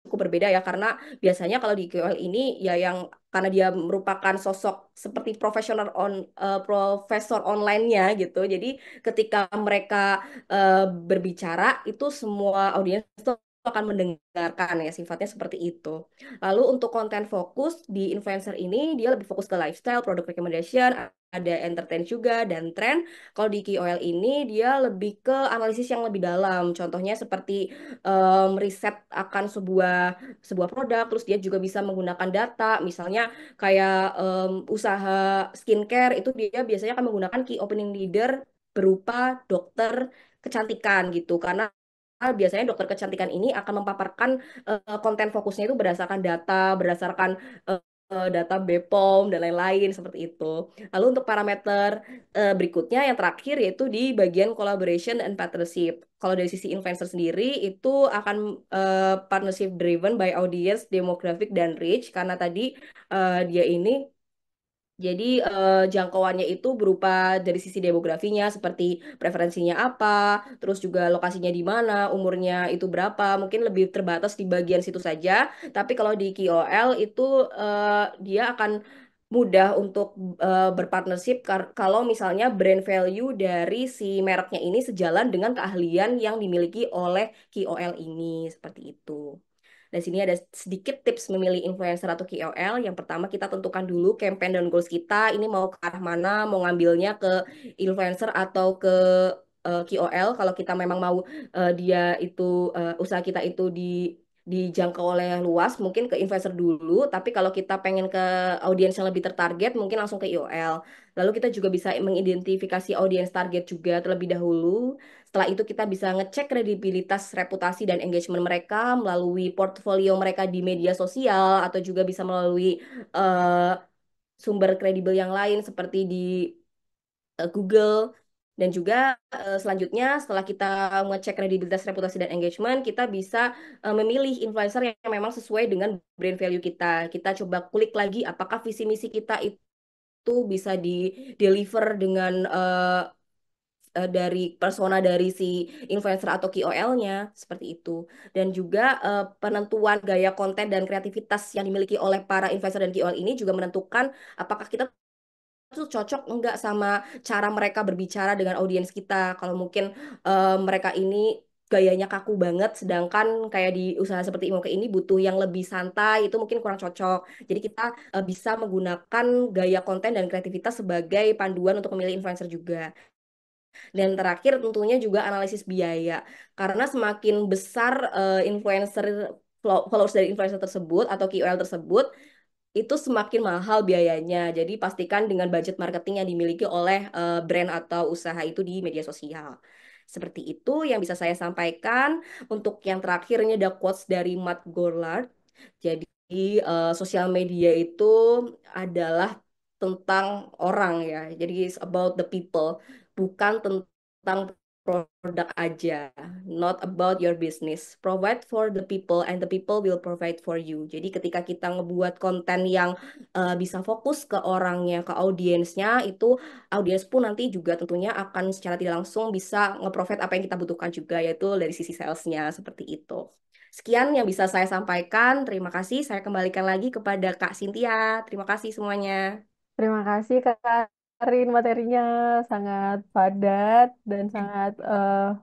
cukup berbeda ya karena biasanya kalau di KOL ini ya yang karena dia merupakan sosok seperti profesor online-nya gitu. Jadi ketika mereka berbicara itu semua audiens tuh akan mendengarkan ya sifatnya seperti itu. Lalu untuk konten fokus di influencer ini dia lebih fokus ke lifestyle, product recommendation, ada entertain juga dan tren. Kalau di KOL ini dia lebih ke analisis yang lebih dalam. Contohnya seperti riset akan sebuah produk, terus dia juga bisa menggunakan data, misalnya kayak usaha skincare itu dia biasanya akan menggunakan key opinion leader berupa dokter kecantikan gitu karena biasanya dokter kecantikan ini akan memaparkan konten fokusnya itu berdasarkan data, berdasarkan data BPOM dan lain-lain seperti itu. Lalu untuk parameter berikutnya yang terakhir yaitu di bagian collaboration and partnership. Kalau dari sisi influencer sendiri itu akan partnership driven by audience, demographic dan reach karena tadi dia ini jadi jangkauannya itu berupa dari sisi demografinya seperti preferensinya apa, terus juga lokasinya di mana, umurnya itu berapa, mungkin lebih terbatas di bagian situ saja. Tapi kalau di KOL itu dia akan mudah untuk berpartnership kalau misalnya brand value dari si mereknya ini sejalan dengan keahlian yang dimiliki oleh KOL ini seperti itu. Di sini ada sedikit tips memilih influencer atau KOL. Yang pertama kita tentukan dulu campaign dan goals kita. Ini mau ke arah mana, mau ngambilnya ke influencer atau ke KOL. Kalau kita memang mau dia itu usaha kita itu dijangkau oleh luas, mungkin ke influencer dulu. Tapi kalau kita pengen ke audiens yang lebih tertarget, mungkin langsung ke KOL. Lalu kita juga bisa mengidentifikasi audiens target juga terlebih dahulu. Setelah itu kita bisa ngecek kredibilitas, reputasi, dan engagement mereka melalui portfolio mereka di media sosial atau juga bisa melalui eh, sumber kredibel yang lain seperti di Google. Dan juga selanjutnya setelah kita ngecek kredibilitas, reputasi, dan engagement, kita bisa memilih influencer yang memang sesuai dengan brand value kita. Kita coba kulik lagi apakah visi misi kita itu bisa di deliver dengan dari persona dari si influencer atau KOL-nya seperti itu. Dan juga penentuan gaya konten dan kreativitas yang dimiliki oleh para influencer dan KOL ini juga menentukan apakah kita tuh cocok enggak sama cara mereka berbicara dengan audiens kita. Kalau mungkin mereka ini gayanya kaku banget, sedangkan kayak di usaha seperti Imoke ini butuh yang lebih santai, itu mungkin kurang cocok. Jadi kita bisa menggunakan gaya konten dan kreativitas sebagai panduan untuk memilih influencer juga. Dan terakhir tentunya juga analisis biaya. Karena semakin besar influencer followers dari influencer tersebut atau KOL tersebut, itu semakin mahal biayanya. Jadi pastikan dengan budget marketing yang dimiliki oleh brand atau usaha itu di media sosial. Seperti itu yang bisa saya sampaikan. Untuk yang terakhirnya ada quotes dari Matt Goldward. Jadi sosial media itu adalah tentang orang ya. Jadi it's about the people, bukan tentang produk aja, not about your business. Provide for the people and the people will provide for you. Jadi ketika kita ngebuat konten yang bisa fokus ke orangnya, ke audiensnya, itu audiens pun nanti juga tentunya akan secara tidak langsung bisa nge-provide apa yang kita butuhkan juga, yaitu dari sisi salesnya seperti itu. Sekian yang bisa saya sampaikan. Terima kasih. Saya kembalikan lagi kepada Kak Cynthia. Terima kasih semuanya. Terima kasih Kak Karin, materinya sangat padat dan sangat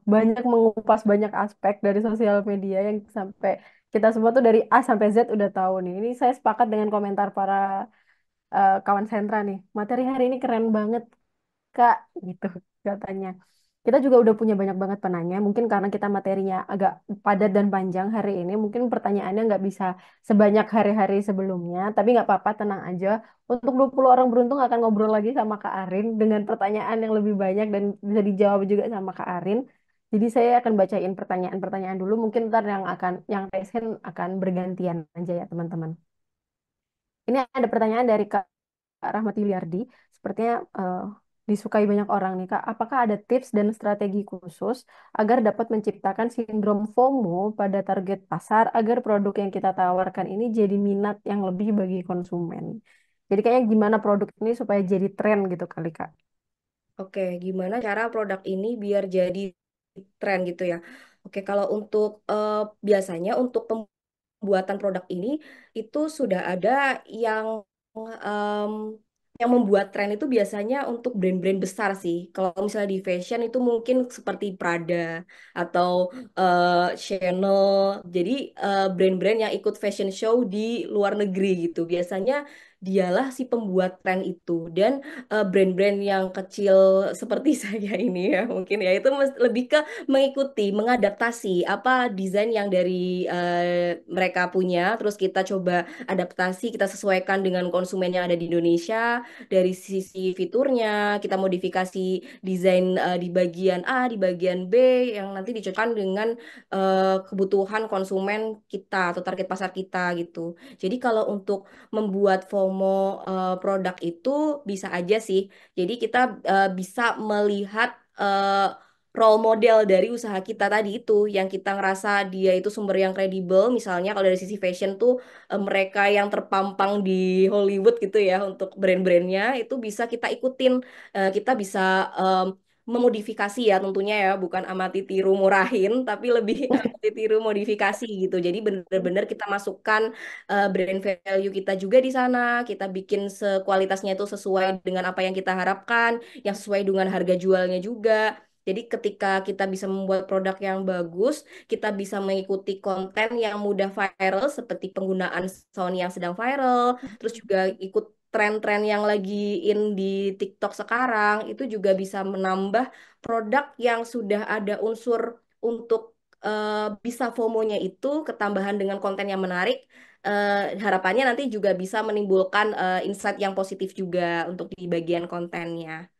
banyak mengupas banyak aspek dari sosial media yang sampai kita semua tuh dari A sampai Z udah tahu nih. Ini saya sepakat dengan komentar para kawan sentra nih. Materi hari ini keren banget Kak, gitu katanya. Kita juga udah punya banyak banget penanya. Mungkin karena kita materinya agak padat dan panjang hari ini, mungkin pertanyaannya nggak bisa sebanyak hari-hari sebelumnya. Tapi nggak apa-apa, tenang aja. Untuk 20 orang beruntung akan ngobrol lagi sama Kak Arin dengan pertanyaan yang lebih banyak dan bisa dijawab juga sama Kak Arin. Jadi saya akan bacain pertanyaan-pertanyaan dulu. Mungkin ntar yang raise hand akan bergantian aja ya teman-teman. Ini ada pertanyaan dari Kak Rahmat Yuliardi. Sepertinya disukai banyak orang nih Kak. Apakah ada tips dan strategi khusus agar dapat menciptakan sindrom FOMO pada target pasar agar produk yang kita tawarkan ini jadi minat yang lebih bagi konsumen? Jadi kayaknya gimana produk ini supaya jadi tren gitu kali Kak. Oke, gimana cara produk ini biar jadi tren gitu ya? Oke, kalau untuk biasanya untuk pembuatan produk ini itu sudah ada yang em, yang membuat tren itu biasanya untuk brand-brand besar sih. Kalau misalnya di fashion itu mungkin seperti Prada atau Chanel. Jadi brand-brand yang ikut fashion show di luar negeri gitu. Biasanya dialah si pembuat tren itu. Dan brand-brand yang kecil seperti saya ini ya mungkin ya itu lebih ke mengikuti, mengadaptasi apa desain yang dari mereka punya, terus kita coba adaptasi, kita sesuaikan dengan konsumen yang ada di Indonesia, dari sisi fiturnya, kita modifikasi desain di bagian A, di bagian B, yang nanti dicocokkan dengan kebutuhan konsumen kita atau target pasar kita gitu. Jadi kalau untuk membuat FOMO produk itu bisa aja sih. Jadi kita bisa melihat role model dari usaha kita tadi itu yang kita ngerasa dia itu sumber yang kredibel. Misalnya kalau dari sisi fashion tuh mereka yang terpampang di Hollywood gitu ya untuk brand-brandnya itu bisa kita ikutin. Kita bisa memodifikasi ya tentunya ya bukan amati tiru murahin tapi lebih amati tiru modifikasi gitu. Jadi benar-benar kita masukkan brand value kita juga di sana. Kita bikin sekualitasnya itu sesuai dengan apa yang kita harapkan, yang sesuai dengan harga jualnya juga. Jadi ketika kita bisa membuat produk yang bagus, kita bisa mengikuti konten yang mudah viral seperti penggunaan sound yang sedang viral, terus juga ikut tren-tren yang lagi in di TikTok sekarang, itu juga bisa menambah produk yang sudah ada unsur untuk bisa FOMO-nya itu ketambahan dengan konten yang menarik. Harapannya nanti juga bisa menimbulkan insight yang positif juga untuk di bagian kontennya.